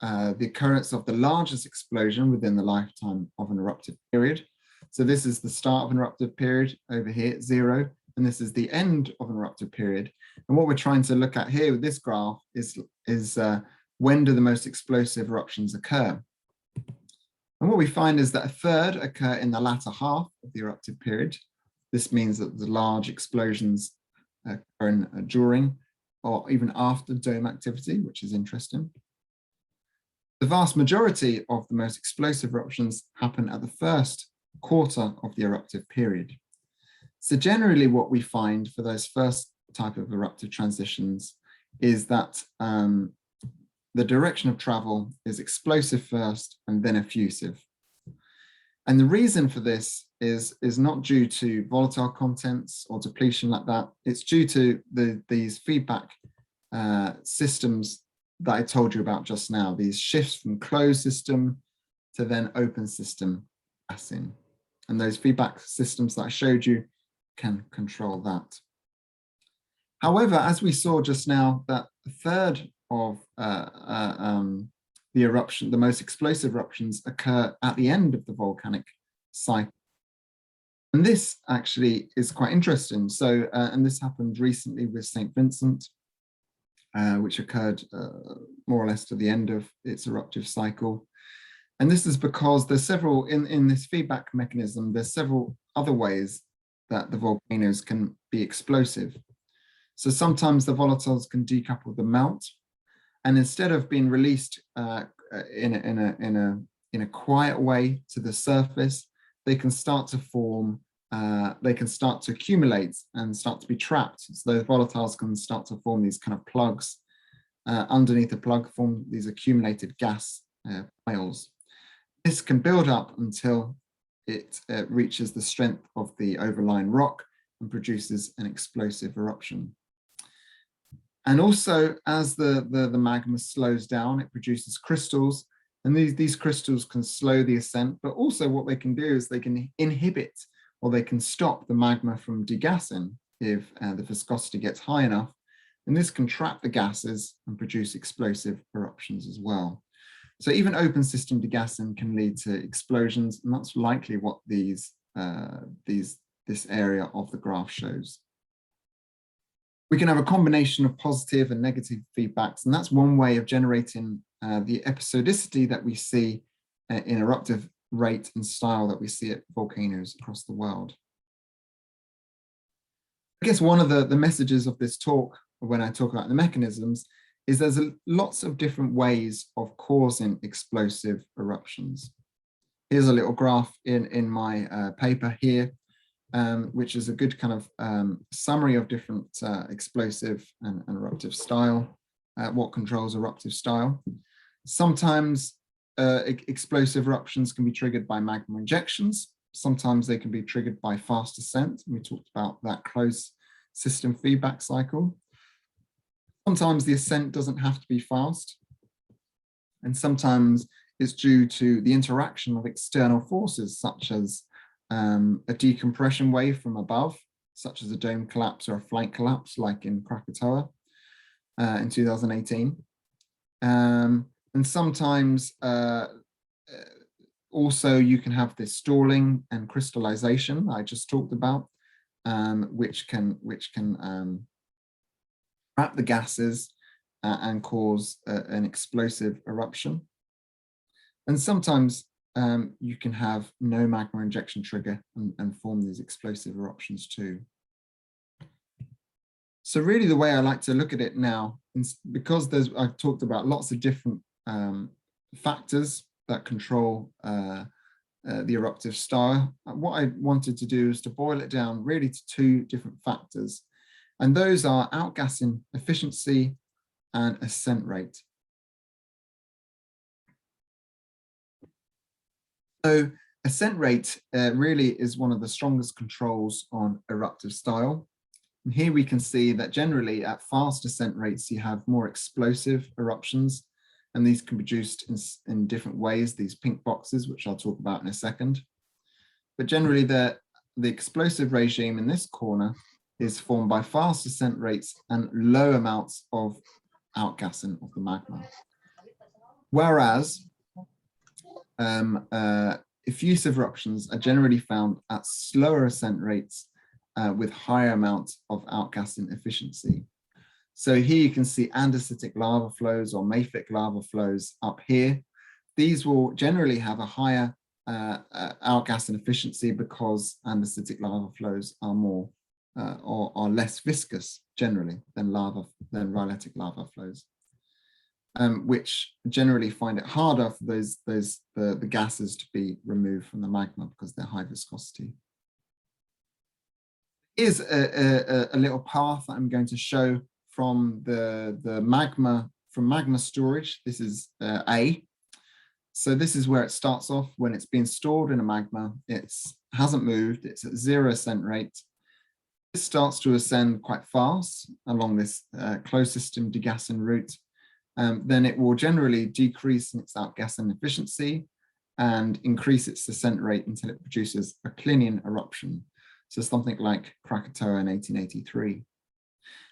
the occurrence of the largest explosion within the lifetime of an eruptive period. So this is the start of an eruptive period over here at 0, and this is the end of an eruptive period. And what we're trying to look at here with this graph is when do the most explosive eruptions occur? And what we find is that a third occur in the latter half of the eruptive period, This means that the large explosions occur during or even after dome activity, which is interesting. The vast majority of the most explosive eruptions happen at the first quarter of the eruptive period. So generally what we find for those first type of eruptive transitions is that the direction of travel is explosive first and then effusive. And the reason for this is not due to volatile contents or depletion like that. It's due to these feedback systems that I told you about just now, these shifts from closed system to then open system gassing. And those feedback systems that I showed you can control that. However, as we saw just now, that a third of the eruption, the most explosive eruptions, occur at the end of the volcanic cycle. And this actually is quite interesting. So, and this happened recently with St. Vincent, which occurred more or less to the end of its eruptive cycle. And this is because there's several, in this feedback mechanism, there's several other ways that the volcanoes can be explosive. So sometimes the volatiles can decouple the melt, and instead of being released in a quiet way to the surface, they can start to form, they can start to accumulate and start to be trapped. So those volatiles can start to form these kind of plugs underneath the plug, form these accumulated gas piles. This can build up until it reaches the strength of the overlying rock and produces an explosive eruption. And also, as the magma slows down, it produces crystals, and these crystals can slow the ascent, but also what they can do is they can inhibit or they can stop the magma from degassing if the viscosity gets high enough, and this can trap the gases and produce explosive eruptions as well. So even open system degassing can lead to explosions, and that's likely what this area of the graph shows. We can have a combination of positive and negative feedbacks, and that's one way of generating the episodicity that we see in eruptive rate and style that we see at volcanoes across the world. I guess one of the messages of this talk, when I talk about the mechanisms, is there's lots of different ways of causing explosive eruptions. Here's a little graph in my paper here, which is a good kind of summary of different explosive and eruptive style, what controls eruptive style. Sometimes explosive eruptions can be triggered by magma injections. Sometimes they can be triggered by fast ascent. We talked about that closed system feedback cycle. Sometimes the ascent doesn't have to be fast. And sometimes it's due to the interaction of external forces, such as a decompression wave from above, such as a dome collapse or a flank collapse, like in Krakatoa in 2018. And sometimes also you can have this stalling and crystallization I just talked about, which can trap the gases and cause an explosive eruption. And sometimes you can have no magma injection trigger and form these explosive eruptions too. So really the way I like to look at it now, because I've talked about lots of different factors that control the eruptive style, what I wanted to do is to boil it down really to two different factors. And those are outgassing efficiency and ascent rate. So ascent rate really is one of the strongest controls on eruptive style. And here we can see that generally at fast ascent rates, you have more explosive eruptions, and these can be produced in different ways, these pink boxes, which I'll talk about in a second. But generally the explosive regime in this corner is formed by fast ascent rates and low amounts of outgassing of the magma. Whereas effusive eruptions are generally found at slower ascent rates with higher amounts of outgassing efficiency. So here you can see andesitic lava flows or mafic lava flows up here. These will generally have a higher outgassing efficiency because andesitic lava flows are more or are less viscous generally than rhyolitic lava flows, which generally find it harder for the gases to be removed from the magma because they're high viscosity. Is a little path that I'm going to show from the magma storage. This is A. So this is where it starts off when it's being stored in a magma. It hasn't moved. It's at 0 ascent rate. It starts to ascend quite fast along this closed system degassing route. Then it will generally decrease in its outgassing efficiency and increase its ascent rate until it produces a Clinian eruption. So something like Krakatoa in 1883.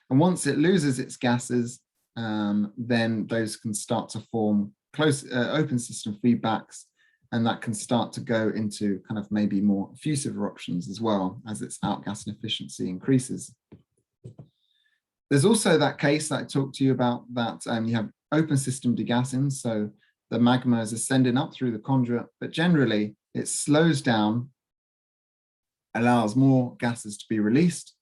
And once it loses its gases, then those can start to form close open system feedbacks, and that can start to go into kind of maybe more effusive eruptions as well as its outgassing efficiency increases. There's also that case that I talked to you about that you have open system degassing, so the magma is ascending up through the conduit, but generally it slows down, allows more gases to be released.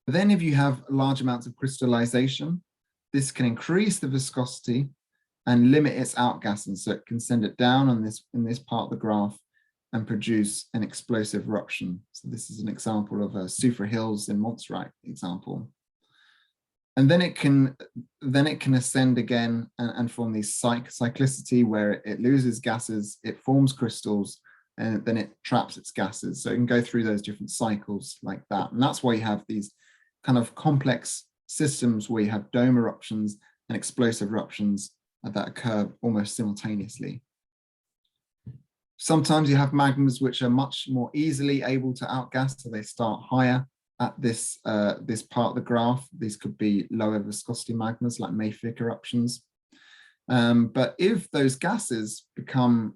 But then if you have large amounts of crystallization, this can increase the viscosity and limit its outgassing, so it can send it down on in this part of the graph and produce an explosive eruption. So this is an example of a Soufriere Hills in Montserrat example. And then it can ascend again and form these cyclicity where it loses gases, it forms crystals, and then it traps its gases. So it can go through those different cycles like that. And that's why you have these kind of complex systems where you have dome eruptions and explosive eruptions that occur almost simultaneously. Sometimes you have magmas which are much more easily able to outgas, so they start higher at this part of the graph. These could be lower viscosity magmas like Mafic eruptions. But if those gases become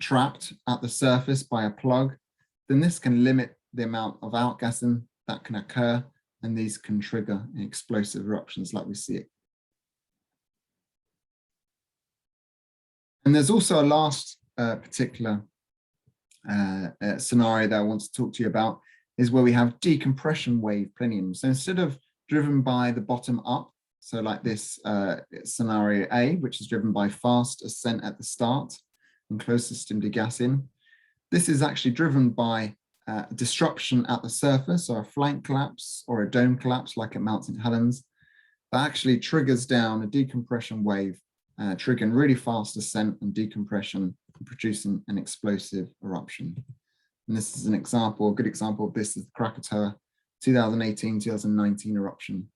trapped at the surface by a plug, then this can limit the amount of outgassing that can occur, and these can trigger explosive eruptions like we see it. And there's also a last particular scenario that I want to talk to you about, is where we have decompression wave plinium. So instead of driven by the bottom up, so like this scenario A, which is driven by fast ascent at the start and closed system degassing, this is actually driven by disruption at the surface, or a flank collapse or a dome collapse like at Mount St. Helens, that actually triggers down a decompression wave, triggering really fast ascent and decompression, and producing an explosive eruption. And this is an example, a good example of this is the Krakatoa 2018-2019 eruption.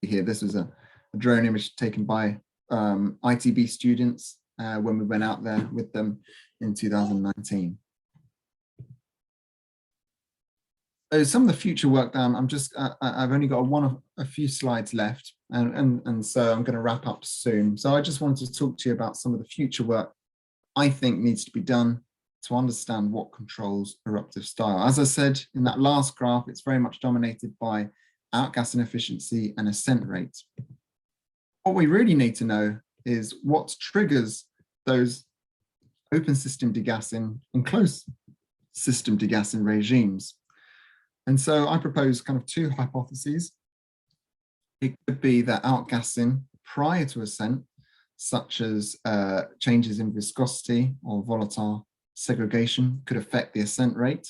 Here, this was a drone image taken by ITB students when we went out there with them in 2019. So some of the future work that I've only got a few slides left, and so I'm going to wrap up soon. So I just wanted to talk to you about some of the future work I think needs to be done to understand what controls eruptive style. As I said in that last graph, it's very much dominated by outgassing efficiency and ascent rate. What we really need to know is what triggers those open system degassing and closed system degassing regimes. And so I propose kind of two hypotheses. It could be that outgassing prior to ascent, such as changes in viscosity or volatile segregation, could affect the ascent rate.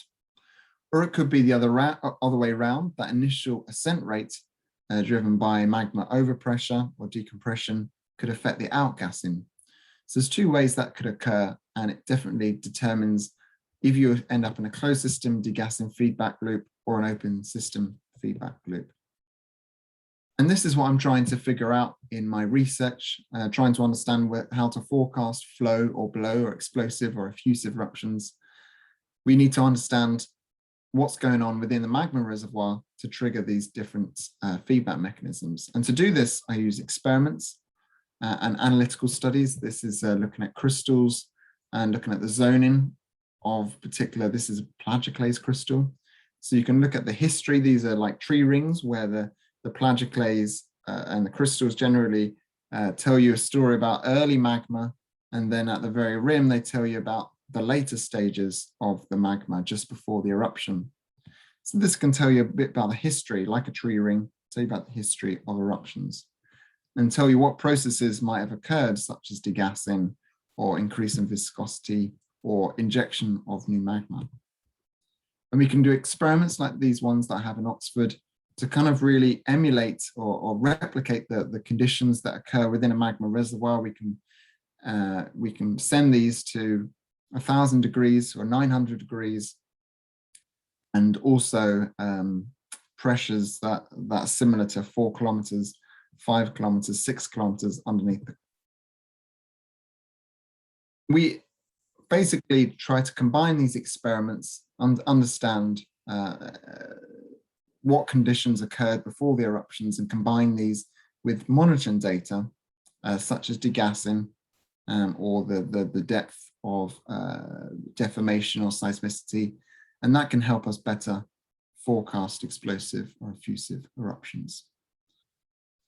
Or it could be the other way around, that initial ascent rate driven by magma overpressure or decompression could affect the outgassing. So there's two ways that could occur, and it definitely determines if you end up in a closed system degassing feedback loop or an open system feedback loop. And this is what I'm trying to figure out in my research, trying to understand how to forecast flow or blow or explosive or effusive eruptions. We need to understand what's going on within the magma reservoir to trigger these different feedback mechanisms. And to do this, I use experiments and analytical studies. This is looking at crystals and looking at the zoning of particular, this is a plagioclase crystal. So you can look at the history. These are like tree rings where the plagioclase and the crystals generally tell you a story about early magma And then at the very rim, they tell you about the later stages of the magma just before the eruption. So this can tell you a bit about the history, like a tree ring, tell you about the history of eruptions and tell you what processes might have occurred, such as degassing or increase in viscosity or injection of new magma. And we can do experiments like these ones that I have in Oxford to kind of really emulate or replicate the conditions that occur within a magma reservoir. We can send these to 1,000 degrees or 900 degrees, and also pressures that are similar to 4 kilometers, 5 kilometers, 6 kilometers underneath. We basically try to combine these experiments and understand what conditions occurred before the eruptions and combine these with monitoring data, such as degassing or the depth of deformation or seismicity, and that can help us better forecast explosive or effusive eruptions.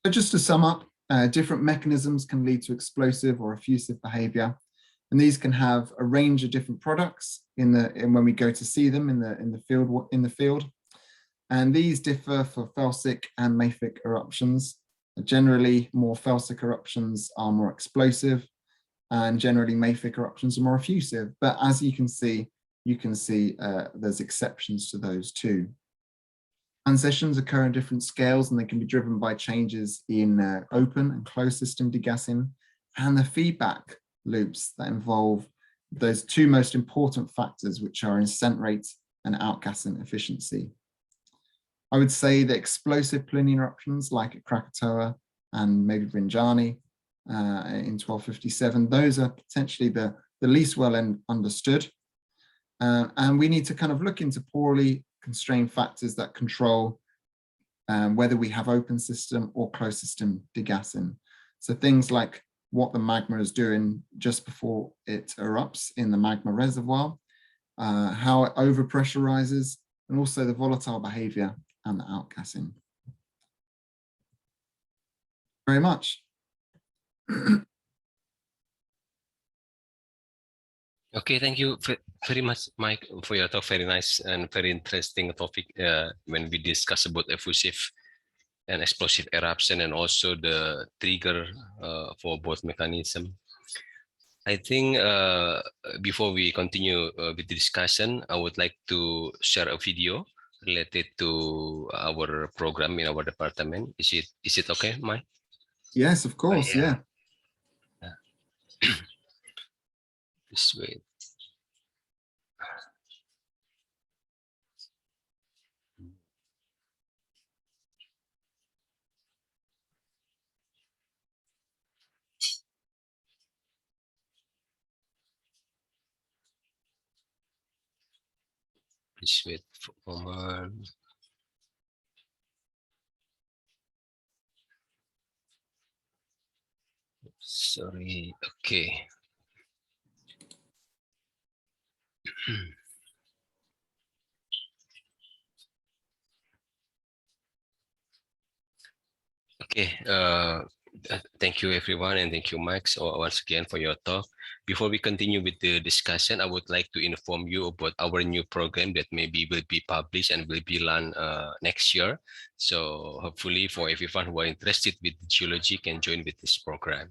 So just to sum up, different mechanisms can lead to explosive or effusive behavior, and these can have a range of different products when we go to see them in the field. And these differ for Felsic and Mafic eruptions. Generally, more Felsic eruptions are more explosive, and generally Mafic eruptions are more effusive. But as you can see there's exceptions to those too. Transitions occur in different scales, and they can be driven by changes in open and closed system degassing and the feedback loops that involve those two most important factors, which are ascent rate and outgassing efficiency. I would say that explosive Plinian eruptions like at Krakatoa and maybe Rinjani in 1257, those are potentially the least well understood. And we need to kind of look into poorly constrained factors that control whether we have open system or closed system degassing. So things like what the magma is doing just before it erupts in the magma reservoir, how it overpressurizes, and also the volatile behavior and the outgassing. Very much. Okay, thank you very much, Mike, for your talk. Very nice and very interesting topic when we discuss about effusive and explosive eruption, and also the trigger for both mechanism. I think before we continue with the discussion, I would like to share a video related to our program in our department. Is it okay, Mike? Yes, of course. Yeah. Just wait. Just wait for a moment. Sorry. Okay. Okay. Thank you, everyone, and thank you, Max, once again for your talk. Before we continue with the discussion, I would like to inform you about our new program that maybe will be published and will be launched next year. So hopefully, for everyone who are interested with geology, can join with this program.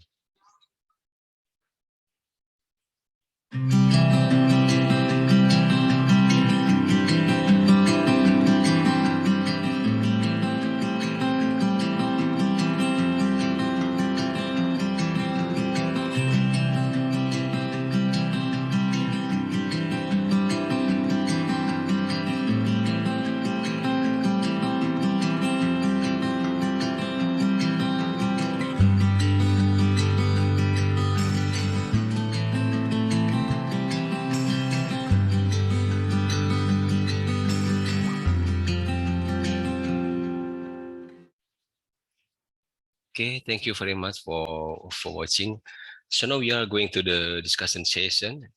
Okay, thank you very much for watching. So now we are going to the discussion session.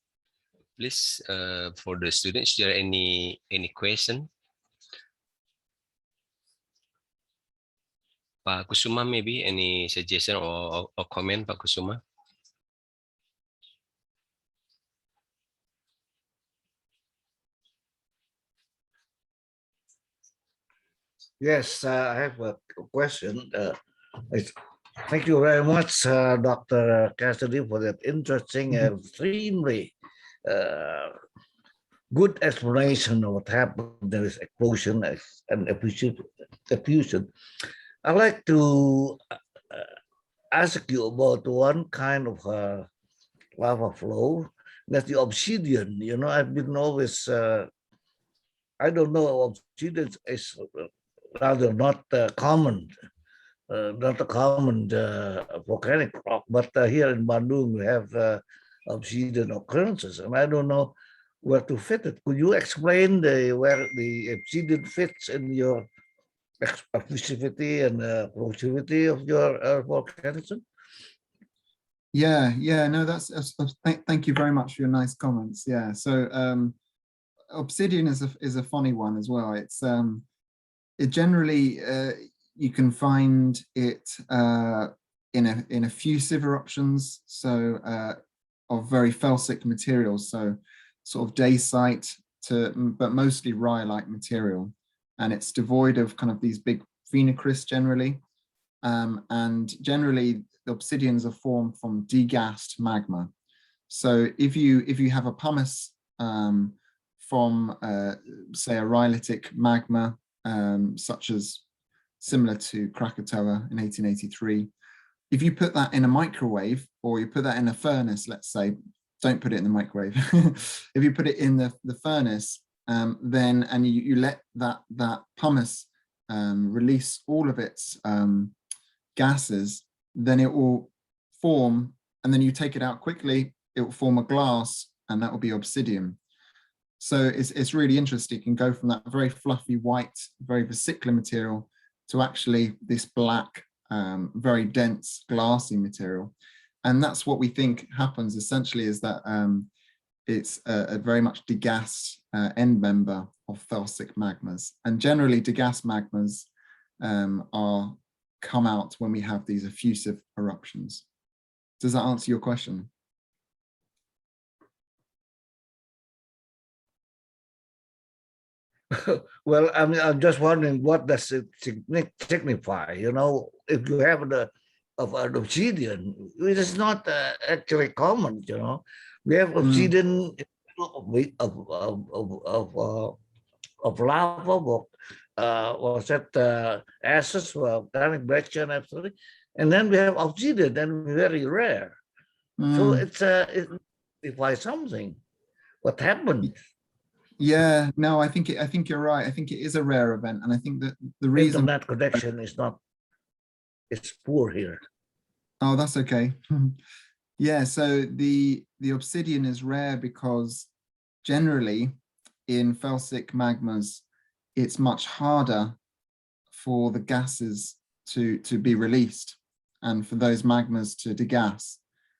Please, for the students, is there any question? Pak Kusuma, maybe any suggestion or comment, Pak Kusuma? Yes, I have a question. Thank you very much, Dr. Cassidy, for that interesting and extremely good explanation of what happened. There is explosion and effusion. I'd like to ask you about one kind of lava flow. That's the obsidian. You know, I've been always, I don't know, obsidian is rather not common. Not a common volcanic rock, but here in Bandung we have obsidian occurrences, and I don't know where to fit it. Could you explain where the obsidian fits in your effusivity and productivity of your volcanism? Yeah, no, thank you very much for your nice comments. Yeah, so obsidian is a funny one as well. It's it generally you can find it in effusive eruptions, so of very felsic materials, so sort of dacite but mostly rye-like material, and it's devoid of kind of these big phenocrysts generally, and generally the obsidians are formed from degassed magma. So if you have a pumice from say a rhyolitic magma, such as similar to Krakatoa in 1883, if you put that in a microwave, or you put that in a furnace, let's say, don't put it in the microwave. If you put it in the furnace, then and you let that pumice release all of its gases, then it will form, and then you take it out quickly, it will form a glass, and that will be obsidian. So it's really interesting. It can go from that very fluffy white, very vesicular material to actually this black, very dense glassy material. And that's what we think happens essentially, is that it's a very much degassed end member of felsic magmas. And generally degassed magmas come out when we have these effusive eruptions. Does that answer your question? Well, I'm just wondering, what does it signify? You know, if you have an obsidian, it is not actually common. You know, we have obsidian of lava, was that ashes, volcanic breccia, absolutely, and then we have obsidian, and very rare. So it signifies something. What happened? Yeah, no, I think you're right. I think it is a rare event, and I think that the reason Internet connection is not, it's poor here. Oh, that's okay. Yeah, so the obsidian is rare because generally in felsic magmas, it's much harder for the gases to be released and for those magmas to degas.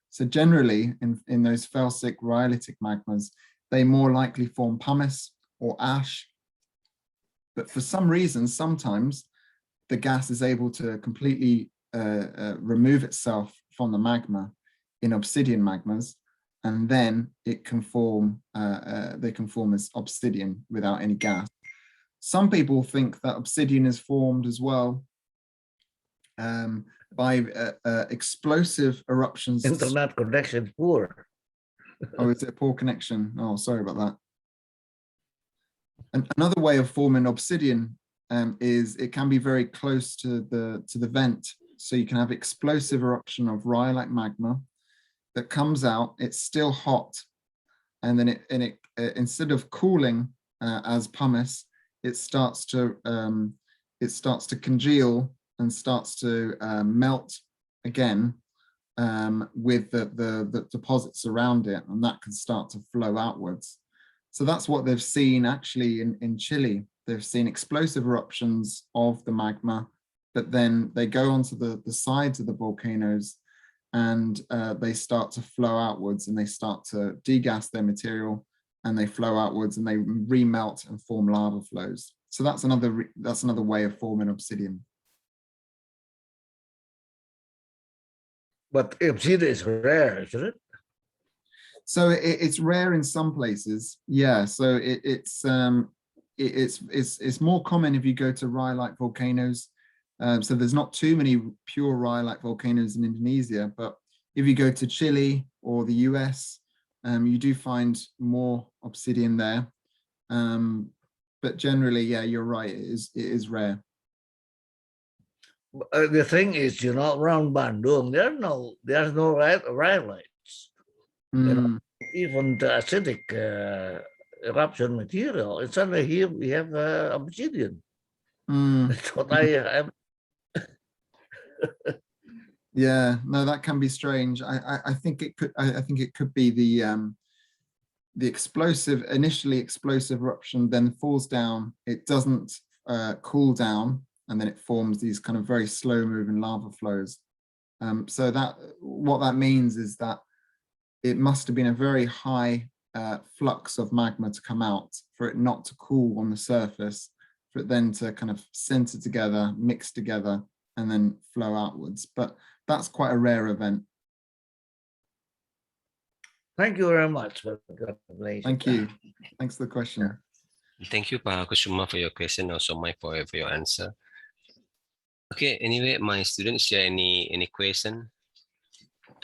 So generally in those felsic rhyolitic magmas, they more likely form pumice or ash. But for some reason, sometimes the gas is able to completely remove itself from the magma in obsidian magmas, and then it can form, they can form as obsidian without any gas. Some people think that obsidian is formed as well by explosive eruptions. Internet connection poor. Oh, is it a poor connection? Oh, sorry about that. And another way of forming obsidian is it can be very close to the vent. So you can have explosive eruption of rhyolite magma that comes out. It's still hot, and then it instead of cooling as pumice, it starts to congeal and starts to melt again with the deposits around it, and that can start to flow outwards. So that's what they've seen actually in Chile. They've seen explosive eruptions of the magma, but then they go onto the sides of the volcanoes, and they start to flow outwards, and they start to degas their material, and they flow outwards, and they remelt and form lava flows. So that's another way of forming obsidian. But obsidian is rare, isn't it? So it's rare in some places, yeah. So it's more common if you go to rye-like volcanoes. So there's not too many pure rye-like volcanoes in Indonesia, but if you go to Chile or the US, you do find more obsidian there. But generally, yeah, you're right, it is rare. The thing is, you know, around Bandung, there's no rhyolites. You know, even the acidic eruption material. It's only here we have obsidian. That's what I have. Yeah, no, that can be strange. I think it could. I think it could be the initially explosive eruption, then falls down. It doesn't cool down, and then it forms these kind of very slow moving lava flows. So that what that means is that it must have been a very high flux of magma to come out for it not to cool on the surface, for it then to kind of center together, mix together, and then flow outwards. But that's quite a rare event. Thank you very much. Thank you. Thanks for the question. Thank you, Pak Kusuma, for your question. Also, Mike, for your answer. Okay. Anyway, my students, share any question?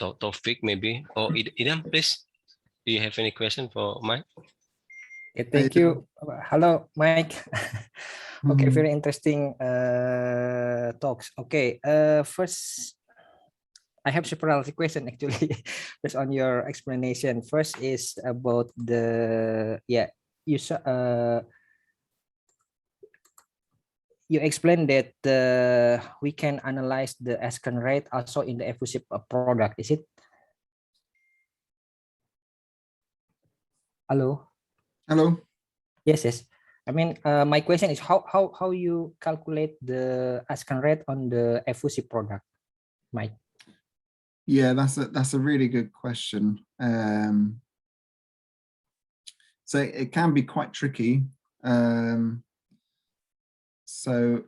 Taufik, maybe, or Idam, please. Do you have any question for Mike? Okay, thank you. Hello, Mike. Okay, very interesting talks. Okay, first, I have several questions actually based on your explanation. First is about the you explained that we can analyze the Ascent rate also in the effusive product. Is it? Hello. Hello. Yes, yes. I mean, my question is how you calculate the Ascent rate on the effusive product, Mike? Yeah, that's a really good question. So it can be quite tricky. So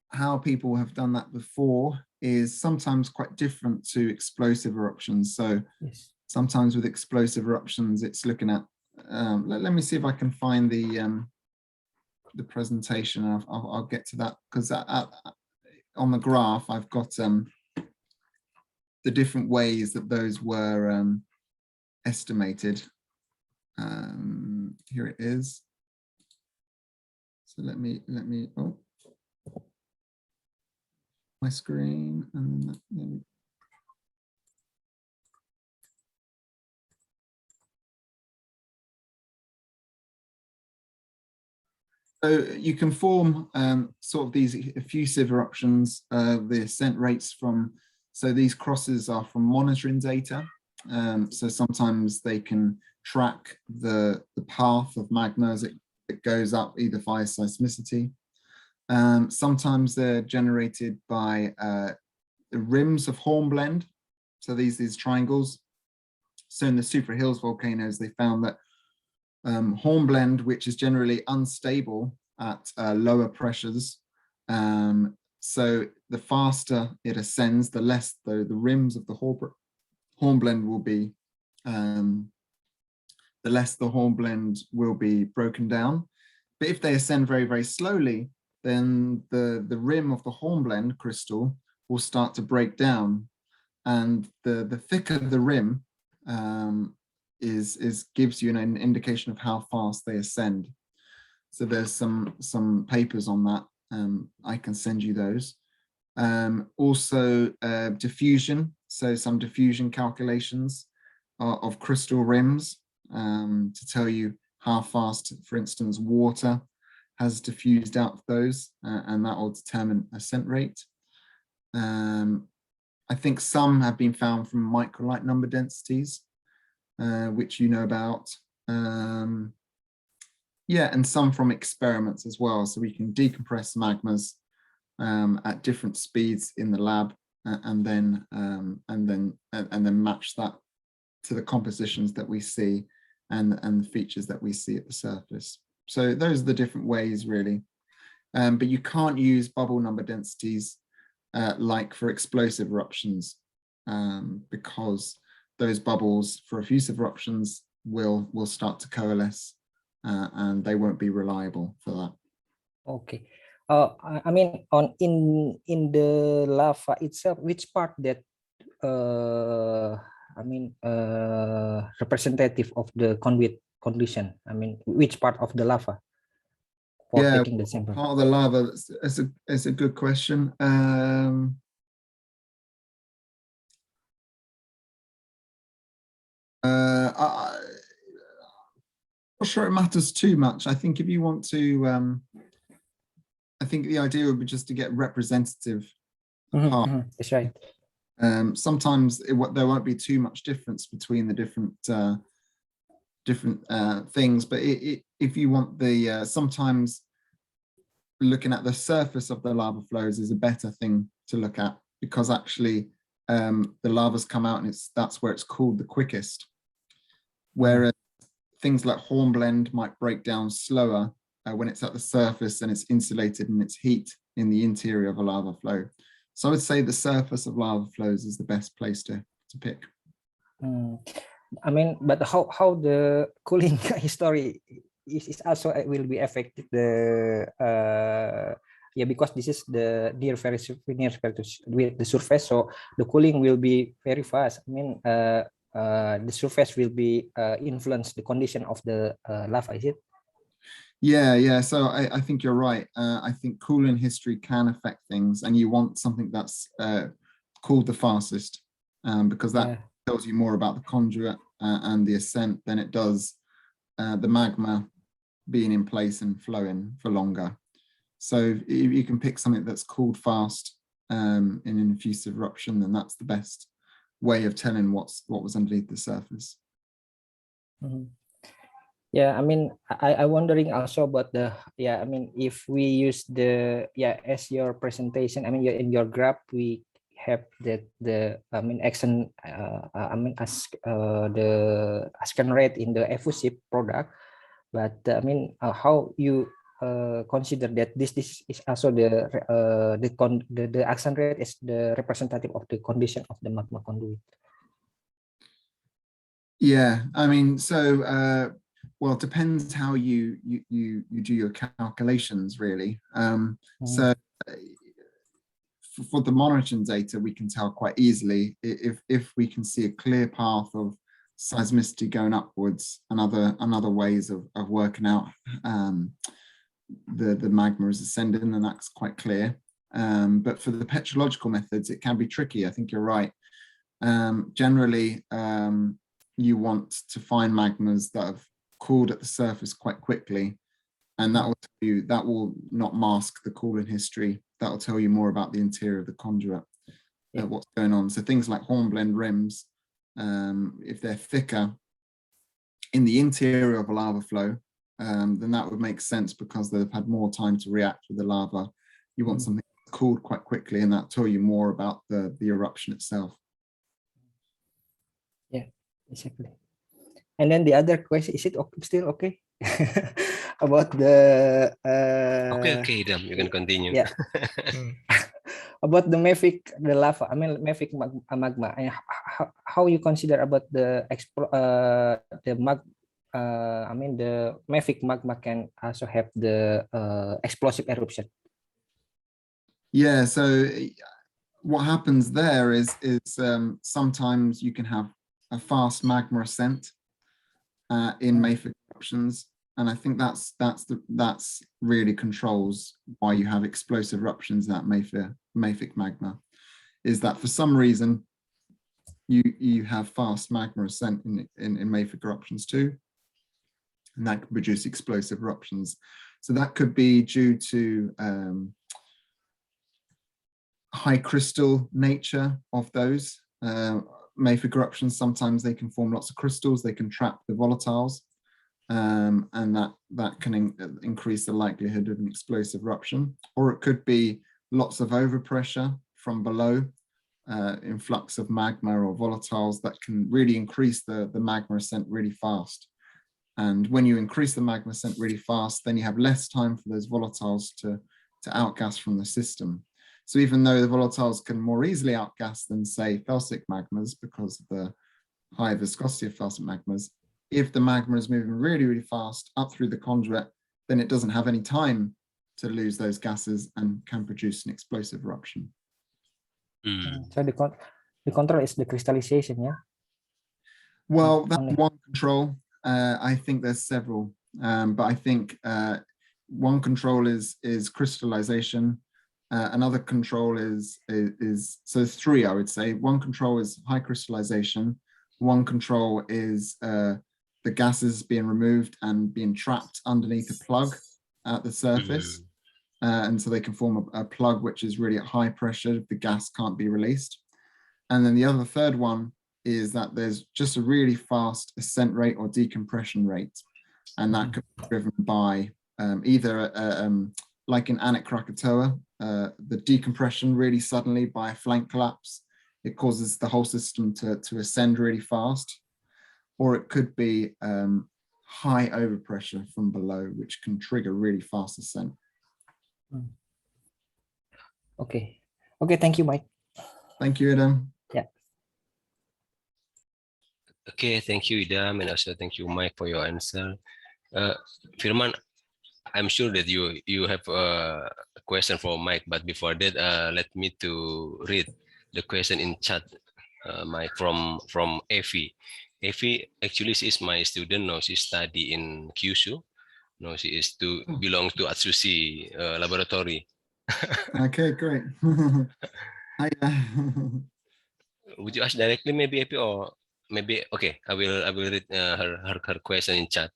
how people have done that before is sometimes quite different to explosive eruptions. So yes. Sometimes with explosive eruptions, it's looking at. Let me see if I can find the presentation. I'll get to that because on the graph I've got the different ways that those were estimated. Here it is. So let me my screen and then so you can form sort of these effusive eruptions, the ascent rates from, so these crosses are from monitoring data. So sometimes they can track the path of magma as it goes up either via seismicity. Sometimes they're generated by the rims of hornblende. So these triangles. So in the Super Hills volcanoes, they found that hornblende, which is generally unstable at lower pressures. So the faster it ascends, the less the rims of the hornblende will be, the less the hornblende will be broken down. But if they ascend very, very slowly, then the rim of the hornblende crystal will start to break down. And the thicker the rim gives you an indication of how fast they ascend. So there's some papers on that. I can send you those. Also diffusion, so some diffusion calculations of crystal rims to tell you how fast, for instance, water has diffused out of those, and that will determine ascent rate. I think some have been found from microlite number densities, which you know about. Yeah, and some from experiments as well. So we can decompress magmas at different speeds in the lab, and then match that to the compositions that we see and the features that we see at the surface. So those are the different ways, really. But you can't use bubble number densities like for explosive eruptions, because those bubbles for effusive eruptions will start to coalesce and they won't be reliable for that. Okay. I mean, in the lava itself, which part that representative of the conduit condition? I mean, which part of the lava for taking the sample? Part of the lava. It's a good question. I'm not sure it matters too much. I think if you want to, I think the idea would be just to get representative part. That's right. Sometimes there won't be too much difference between the different things, but if you want the sometimes looking at the surface of the lava flows is a better thing to look at, because actually the lavas come out and that's where it's cooled the quickest, whereas things like hornblende might break down slower when it's at the surface and it's insulated in its heat in the interior of a lava flow. So I would say the surface of lava flows is the best place to pick. I mean, but how the cooling history is also will be affected because this is the near with the surface, so the cooling will be very fast. I mean, the surface will be influence the condition of the lava, is it? Yeah. So I think you're right. I think cooling history can affect things, and you want something that's cooled the fastest, because that tells you more about the conduit and the ascent than it does the magma being in place and flowing for longer. So if you can pick something that's cooled fast in an effusive eruption, then that's the best way of telling what was underneath the surface. Yeah, I mean, I wondering also about the, I mean, if we use the, as your presentation, I mean, in your graph, we have that the, I mean, action, as the Ascent rate in the effusive product, but I mean, how you consider that this is also the Ascent rate is the representative of the condition of the magma conduit? Yeah, I mean, so well, it depends how you do your calculations, really. So for the monitoring data, we can tell quite easily if we can see a clear path of seismicity going upwards and other ways of working out the magma is ascending, and that's quite clear. But for the petrological methods, it can be tricky. I think you're right. Generally, you want to find magmas that have cooled at the surface quite quickly, and that will tell you, that will not mask the cooling history. That will tell you more about the interior of the conduit, what's going on. So things like hornblende rims, if they're thicker in the interior of a lava flow, then that would make sense because they've had more time to react with the lava. You want something cooled quite quickly, and that'll tell you more about the eruption itself. Yeah, exactly. And then the other question, is it still okay? About the okay, Dam, you can continue. Yeah. About the Mafic, the lava, I mean Mafic magma, and how you consider about the Mafic magma can also have the explosive eruption? Yeah, so what happens there is sometimes you can have a fast magma ascent in Mafic eruptions, and I think that's really controls why you have explosive eruptions in that Mafic magma, is that for some reason you have fast magma ascent in Mafic eruptions too, and that can produce explosive eruptions. So that could be due to high crystal nature of those Mafic eruptions. Sometimes they can form lots of crystals, they can trap the volatiles, and that can increase the likelihood of an explosive eruption. Or it could be lots of overpressure from below, influx of magma or volatiles that can really increase the magma ascent really fast. And when you increase the magma ascent really fast, then you have less time for those volatiles to outgas from the system. So even though the volatiles can more easily outgas than, say, felsic magmas because of the high viscosity of felsic magmas, if the magma is moving really, really fast up through the conduit, then it doesn't have any time to lose those gases and can produce an explosive eruption. So the control is the crystallization, yeah? Well, that's one control. I think there's several, but I think one control is crystallization. Another control is so there's three, I would say. One control is high crystallization. One control is the gases being removed and being trapped underneath a plug at the surface. And so they can form a plug which is really at high pressure. The gas can't be released. And then the third one is that there's just a really fast ascent rate or decompression rate. And that could be driven by either like in Anak Krakatoa, the decompression really suddenly by a flank collapse. It causes the whole system to ascend really fast. Or it could be high overpressure from below, which can trigger really fast ascent. Okay. Okay, thank you, Mike. Thank you, Adam. Yeah. Okay, thank you, Idam, and also thank you, Mike, for your answer. Firman, I'm sure that you have a question for Mike, but before that, let me to read the question in chat, Mike, from Effie. Effie, actually, she is my student now. She study in Kyushu. No, she is to belong to Atsushi laboratory. Okay, great. Hi. Would you ask directly, maybe, Effie, or maybe? Okay, I will read her question in chat.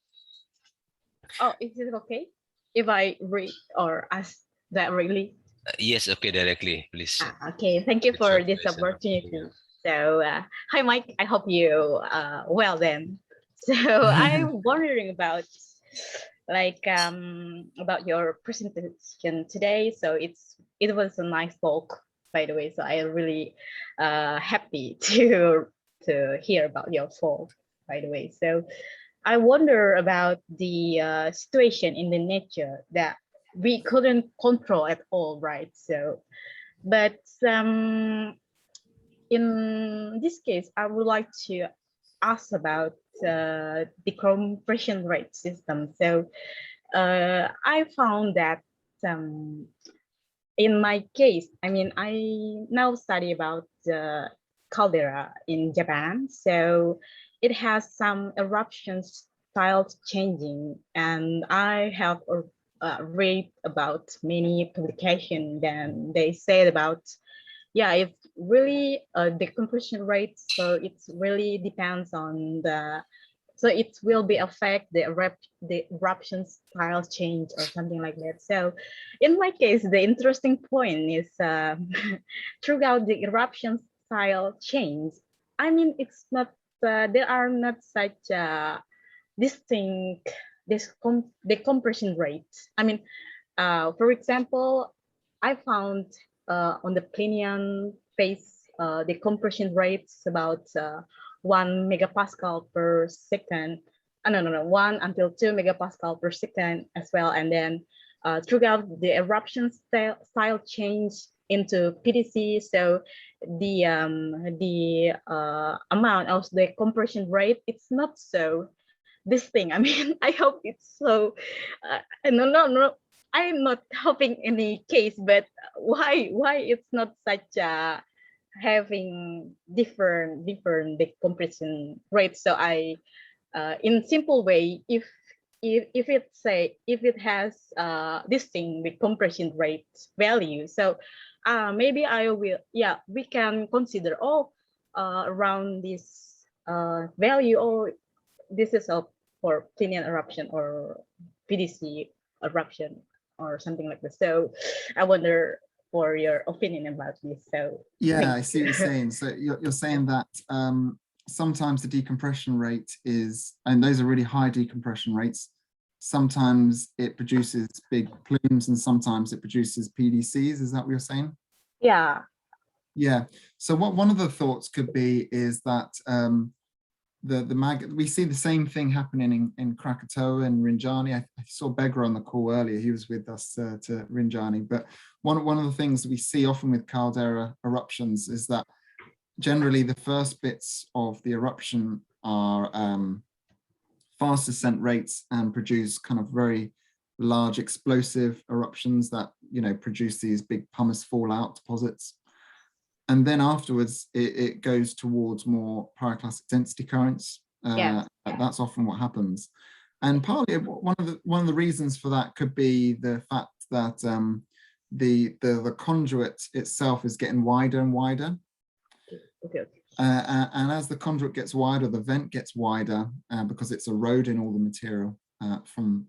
Oh, is it okay if I read or ask directly? Yes, okay, directly, please. Okay, thank you for this opportunity. Yeah. So, hi, Mike. I hope you well then. So I'm wondering about about your presentation today. So it was a nice talk, by the way. So I am really happy to hear about your talk, by the way. So I wonder about the situation in the nature that we couldn't control at all, right? So, but in this case, I would like to ask about the decompression rate system. So I found that in my case, I mean, I now study about the caldera in Japan. So it has some eruption styles changing, and I have read about many publications. Then they said about, yeah, it's really a decompression rate. So it really depends on so it will be affect the eruption style change or something like that. So in my case, the interesting point is throughout the eruption style change, I mean, it's not, there are not such distinct decompression rates. I mean, for example, I found on the Plinian phase, the compression rates about 1 megapascal per second. No, 1 until 2 megapascal per second as well. And then throughout the eruption style change into PDC, so the amount of the compression rate, it's not so distinct. I mean, I hope it's so. No. I'm not hoping any case, but why it's not such a having different decompression rates? So I, in simple way, if it has distinct decompression rate value, so maybe I will, yeah, we can consider around this value, or this is for Plinian eruption or PDC eruption or something like this. So I wonder for your opinion about this. So yeah, I see what you're saying. So you're saying that sometimes the decompression rate is, and those are really high decompression rates. Sometimes it produces big plumes and sometimes it produces PDCs. Is that what you're saying? Yeah. Yeah. So one of the thoughts could be is that we see the same thing happening in Krakatoa and Rinjani. I saw Begra on the call earlier. He was with us to Rinjani. But one of the things that we see often with caldera eruptions is that generally the first bits of the eruption are fast ascent rates and produce kind of very large explosive eruptions that, you know, produce these big pumice fallout deposits. And then afterwards, it goes towards more pyroclastic density currents. That's often what happens. And partly one of the reasons for that could be the fact that the conduit itself is getting wider and wider. And as the conduit gets wider, the vent gets wider because it's eroding all the material from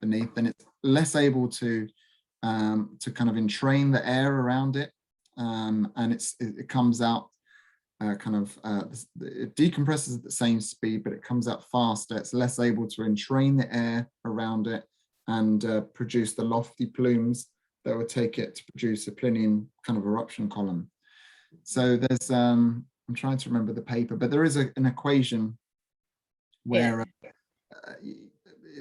beneath. Then it's less able to kind of entrain the air around it, and it comes out it decompresses at the same speed, but it comes out faster. It's less able to entrain the air around it and produce the lofty plumes that would take it to produce a Plinian kind of eruption column. So there's I'm trying to remember the paper, but there is an equation where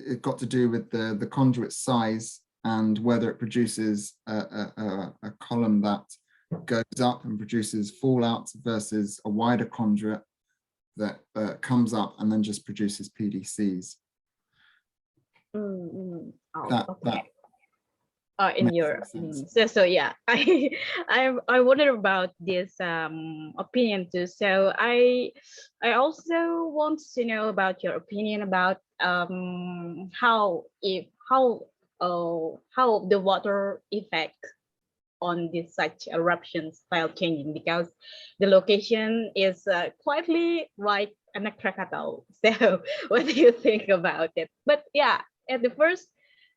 it got to do with the conduit size and whether it produces a column that goes up and produces fallout versus a wider conduit that comes up and then just produces PDCs. In your opinion. So yeah, I wonder about this opinion too. So I also want to know about your opinion about how the water effect on this such eruption style changing, because the location is quietly right in a Krakatau. So what do you think about it? But yeah, at the first,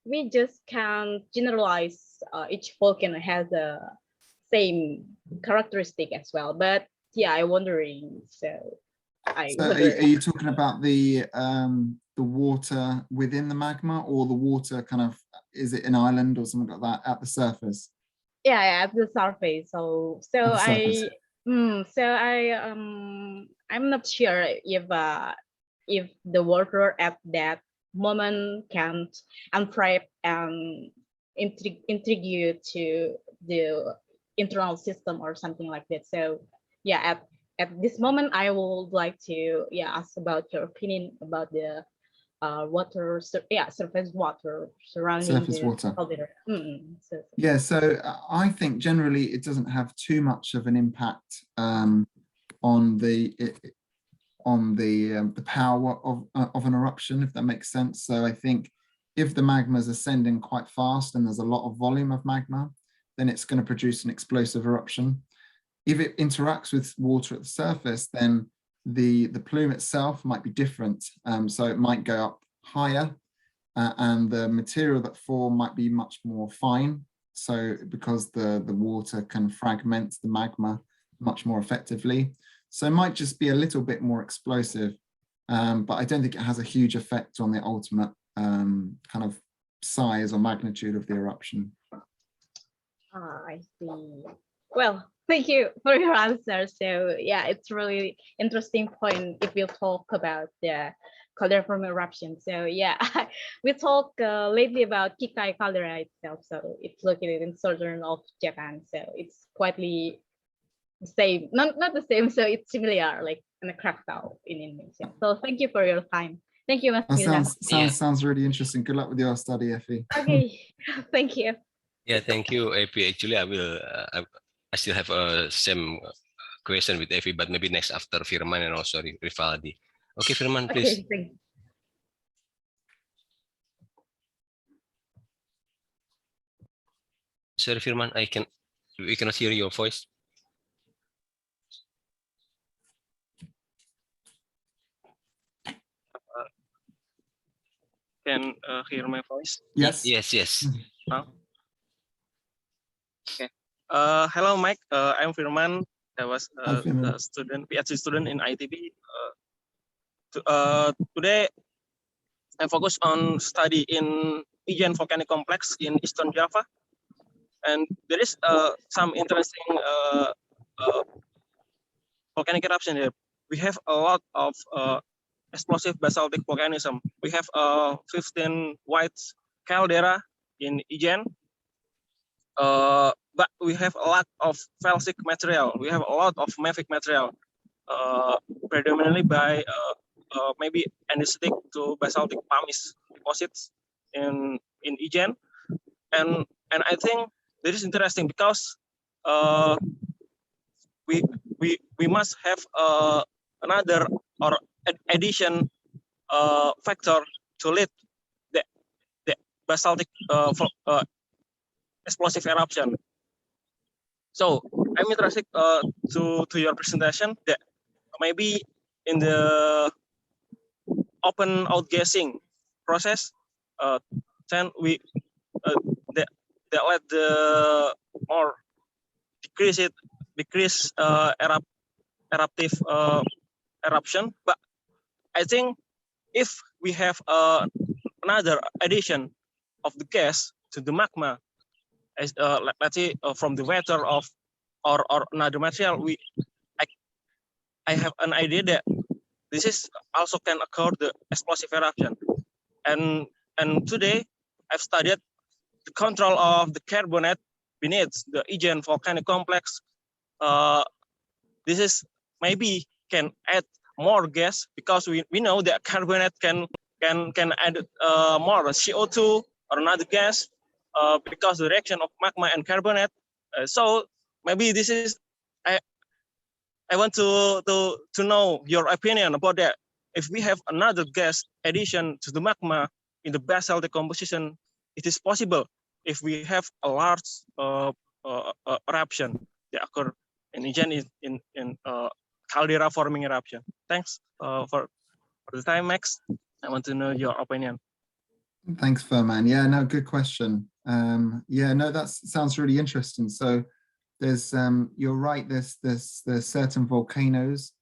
we just can't generalize each volcano has the same characteristic as well. But yeah, I'm wondering. Are you talking about the water within the magma, or the water kind of, is it an island or something like that at the surface? Yeah, at the surface. I'm not sure if the water at that moment can unwrap and intribute to the internal system or something like that. So yeah, at this moment, I would like to ask about your opinion about the water, surface water surrounding surface water. Yeah, so I think generally it doesn't have too much of an impact on the power of an eruption, if that makes sense. So I think if the magma is ascending quite fast and there's a lot of volume of magma, then it's going to produce an explosive eruption. If it interacts with water at the surface, then the plume itself might be different. So it might go up higher and the material that form might be much more fine. So because the water can fragment the magma much more effectively. So it might just be a little bit more explosive, but I don't think it has a huge effect on the ultimate kind of size or magnitude of the eruption. I see. Well, thank you for your answer. So yeah, it's really interesting point if we'll talk about the caldera eruption. So yeah, we talked lately about Kikai caldera itself. So it's located in southern of Japan. So it's quietly the same, not the same. So it's similar, like in a Krakatau in Indonesia. So thank you for your time. Thank you, Mas. Sounds really interesting. Good luck with your study, Effie. Okay, thank you. Yeah, thank you, Effie. Actually, I still have a same question with Effie, but maybe next after Firman and also Rivaldi. Okay, Firman, please. Okay, Sorry, Firman, we cannot hear your voice. Can hear my voice? Yes. Yes. Okay. Hello, Mike. I'm Firman. I was a PhD student in ITB. Today, I focus on study in IAGI volcanic complex in Eastern Java, and there is some interesting volcanic eruption here. We have a lot of explosive basaltic volcanism. We have 15 white caldera in IAGI, but we have a lot of Felsic material. We have a lot of Mafic material, predominantly by maybe andesitic to basaltic pumice deposits in IJN, and I think that is interesting because we must have another or addition factor to lead the basaltic explosive eruption. So I'm interested to your presentation that maybe in the open outgassing process, then we that let the more decrease eruptive eruption. But I think if we have another addition of the gas to the magma, as let's say from the water of or another material, I have an idea that this is also can occur the explosive eruption. And today I've studied the control of the carbonate beneath the IJN volcanic complex. This is maybe can add more gas because we know that carbonate can add more CO2 or another gas because the reaction of magma and carbonate. So maybe this is I want to know your opinion about that. If we have another gas addition to the magma in the basalt decomposition, it is possible if we have a large eruption that occur in IJN in caldera forming eruption. Thanks for the time, Max. I want to know your opinion. Thanks, Furman. Yeah, no, good question. Yeah, no, that sounds really interesting. So there's, you're right, there's certain volcanoes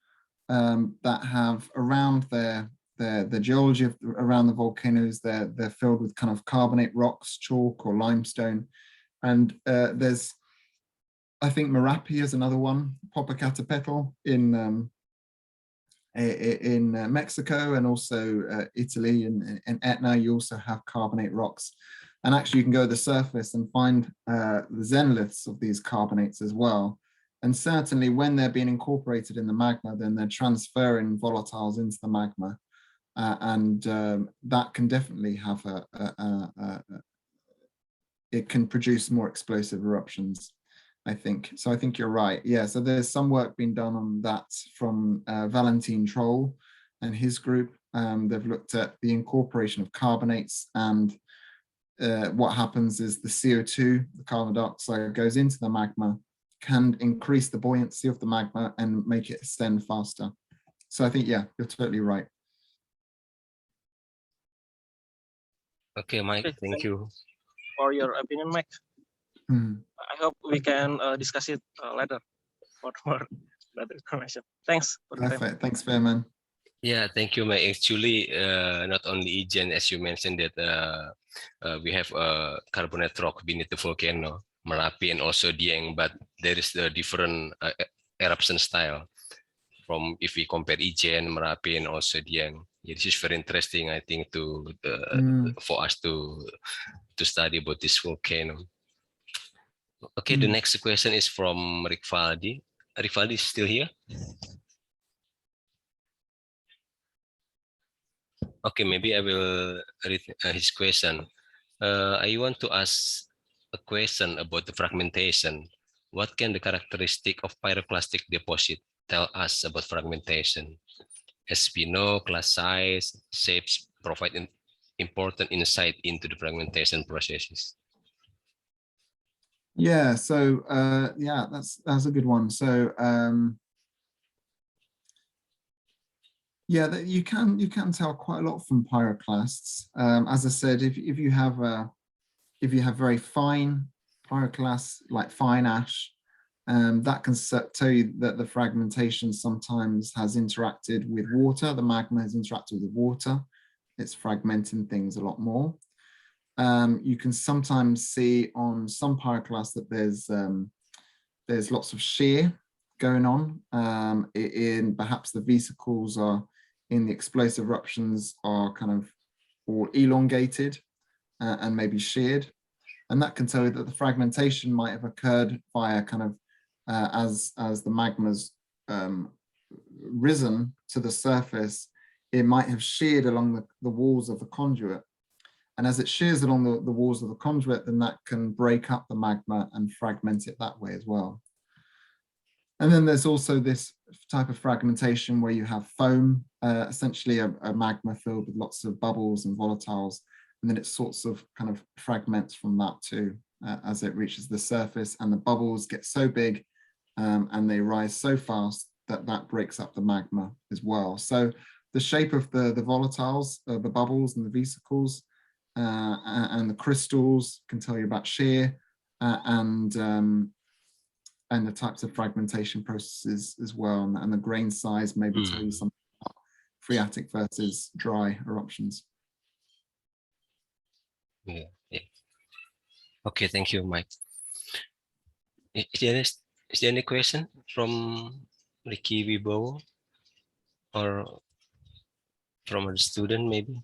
that have around the geology of around the volcanoes, they're filled with kind of carbonate rocks, chalk or limestone. And there's, I think Merapi is another one, Popocatépetl in Mexico, and also Italy and Etna, you also have carbonate rocks. And actually you can go to the surface and find the xenoliths of these carbonates as well. And certainly when they're being incorporated in the magma, then they're transferring volatiles into the magma. And that can definitely have it can produce more explosive eruptions, I think. So I think you're right. Yeah, so there's some work being done on that from Valentin Troll and his group. They've looked at the incorporation of carbonates, and what happens is the CO2, the carbon dioxide, goes into the magma, can increase the buoyancy of the magma and make it ascend faster. So I think, yeah, you're totally right. Okay, Mike, thank you for your opinion, Mike. I hope we can discuss it later for more information. Thanks. Perfect. Thanks, Fairman. Yeah, thank you, Mike. Actually, not only IJN, as you mentioned, that we have a carbonate rock beneath the volcano, Merapi, and also Dieng, but there is a different eruption style from if we compare IJN, Merapi, and also Dieng. Yeah, this is very interesting, I think, for us to study about this volcano. Okay, the next question is from Rikvaldi. Rikvaldi is still here? Okay, maybe I will read his question. I want to ask a question about the fragmentation. What can the characteristic of pyroclastic deposit tell us about fragmentation? As we know, class size, shapes provide an important insight into the fragmentation processes. Yeah, so yeah, that's a good one. So yeah, you can tell quite a lot from pyroclasts. As I said, if you have very fine pyroclasts, like fine ash, that can tell you that the fragmentation sometimes has interacted with water. The magma has interacted with water. It's fragmenting things a lot more. You can sometimes see on some pyroclasts that there's lots of shear going on. In perhaps the vesicles are in the explosive eruptions are kind of all elongated and maybe sheared, and that can tell you that the fragmentation might have occurred via kind of as the magma's risen to the surface, it might have sheared along the walls of the conduit. And as it shears along the walls of the conduit, then that can break up the magma and fragment it that way as well. And then there's also this type of fragmentation where you have foam, essentially a magma filled with lots of bubbles and volatiles, and then it sorts of kind of fragments from that too, as it reaches the surface, and the bubbles get so big and they rise so fast that that breaks up the magma as well. So the shape of the volatiles, the bubbles and the vesicles, and the crystals can tell you about shear, and the types of fragmentation processes as well, and the grain size maybe tell you something about phreatic versus dry eruptions. Yeah. Okay, thank you, Mike. Is there any question from Ricky Wibowo or from a student maybe?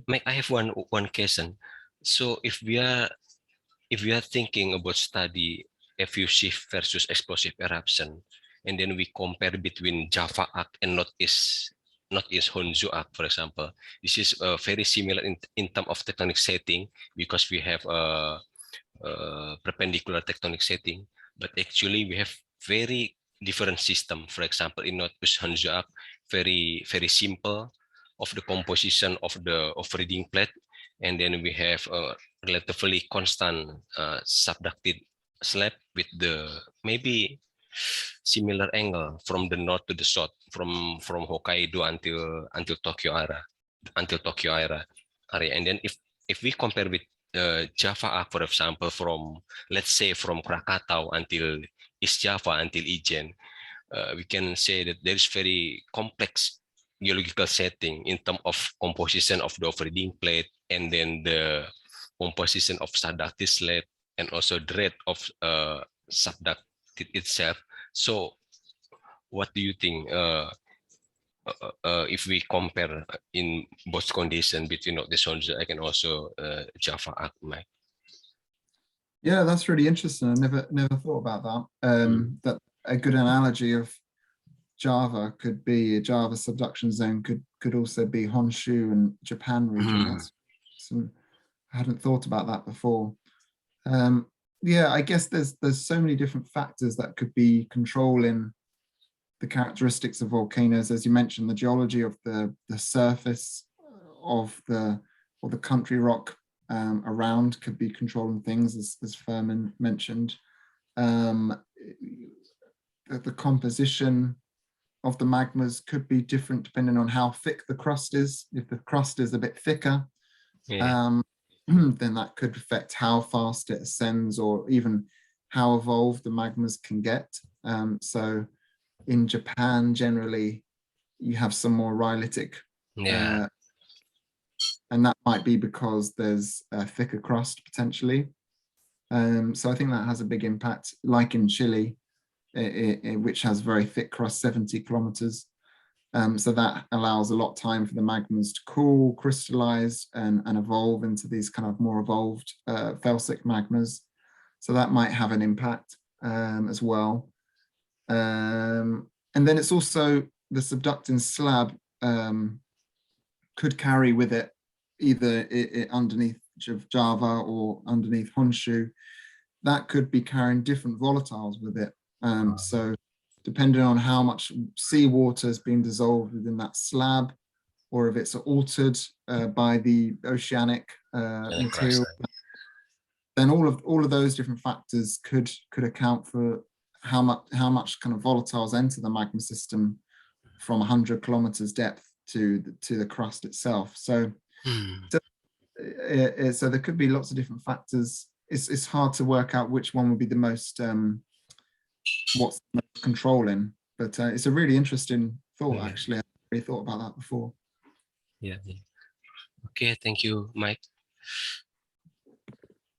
Mike, I have one question. So if we are thinking about study effusive versus explosive eruption, and then we compare between Java arc and Northeast Honshu arc, for example, this is very similar in terms of tectonic setting, because we have a perpendicular tectonic setting, but actually we have very different system. For example, in Northeast Honshu arc, very simple of the composition of the reading plate, and then we have a relatively constant subducted slab with the maybe similar angle from the north to the south, from Hokkaido until Tokyo area, and then if we compare with Java arc, for example, from let's say from Krakatau until East Java until Ijen, we can say that there is very complex geological setting in terms of composition of the overreading plate, and then the composition of subducted slab, and also the rate of subducted itself. So what do you think if we compare in both conditions between the Honshu and also Java arc, Mike? Yeah, that's really interesting. I never thought about that. That a good analogy of Java could be a Java subduction zone could also be Honshu and Japan region. That's I hadn't thought about that before. Yeah, I guess there's so many different factors that could be controlling the characteristics of volcanoes. As you mentioned, the geology of the surface of the country rock around could be controlling things, as Furman mentioned. The composition of the magmas could be different depending on how thick the crust is. If the crust is a bit thicker, then that could affect how fast it ascends, or even how evolved the magmas can get. So in Japan, generally, you have some more rhyolitic, and that might be because there's a thicker crust potentially. So I think that has a big impact, like in Chile, which has very thick crust, 70 kilometers. So that allows a lot of time for the magmas to cool, crystallize, and evolve into these kind of more evolved felsic magmas. So that might have an impact as well. And then it's also the subducting slab could carry with it either underneath Java or underneath Honshu. That could be carrying different volatiles with it. So depending on how much seawater has been dissolved within that slab, or if it's altered by the oceanic material, then all of those different factors could account for how much kind of volatiles enter the magma system from 100 kilometers depth to the crust itself. So there could be lots of different factors. It's hard to work out which one would be the most what's the most controlling, but it's a really interesting thought. Actually, I hadn't really thought about that before. Yeah. Okay, thank you, Mike.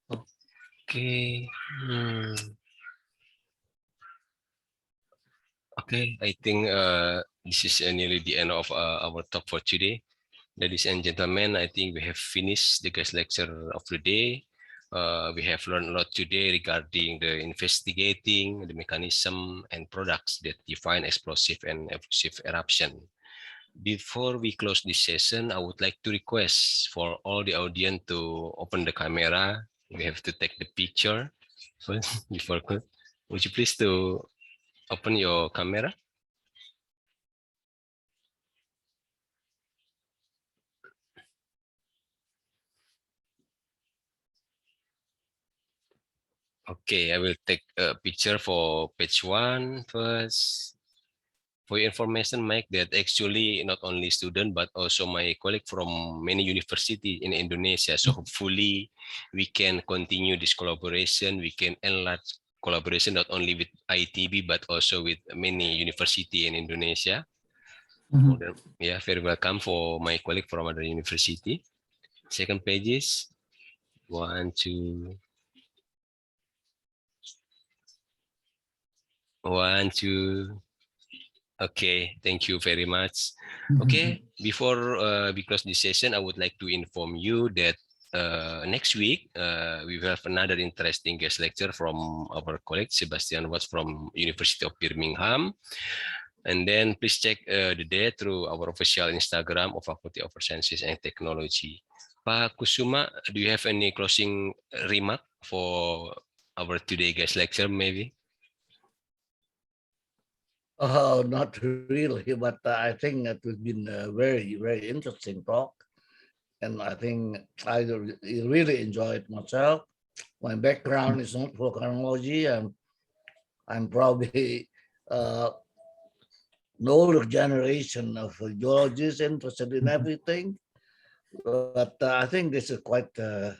Okay. Okay, I think this is nearly the end of our talk for today. Ladies and gentlemen, I think we have finished the guest lecture of the day. We have learned a lot today regarding the investigating the mechanism and products that define explosive and effusive eruption. Before we close this session, I would like to request for all the audience to open the camera. We have to take the picture. So before, would you please to open your camera? Okay, I will take a picture for page 1 first. For your information, Mike, that actually not only student, but also my colleague from many universities in Indonesia. So hopefully we can continue this collaboration. We can enlarge collaboration not only with ITB, but also with many university in Indonesia. Yeah, very welcome for my colleague from other university. Second pages. 1, 2. 1, 2. Okay, thank you very much. Okay, before we close this session, I would like to inform you that next week we will have another interesting guest lecture from our colleague Sebastian Watts from University of Birmingham. And then please check the date through our official Instagram of Faculty of Sciences and Technology. Pak Kusuma, do you have any closing remark for our today guest lecture maybe? Oh, not really, but I think it has been a very, very interesting talk. And I think I really enjoyed myself. My background is not volcanology, and I'm probably an older generation of geologists interested in everything. But I think this is quite a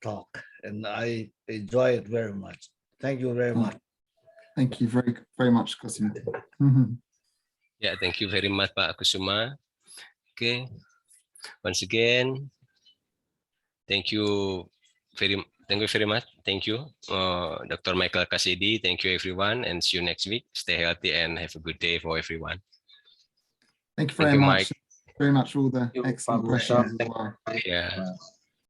talk, and I enjoy it very much. Thank you very much. Thank you very, very much, Kusuma. Yeah, thank you very much, Pak Kusuma. Okay, once again, thank you very much. Thank you, Dr. Michael Cassidy. Thank you, everyone, and see you next week. Stay healthy and have a good day for everyone. Thank you very much. Very much for all the excellent questions as well. Yeah.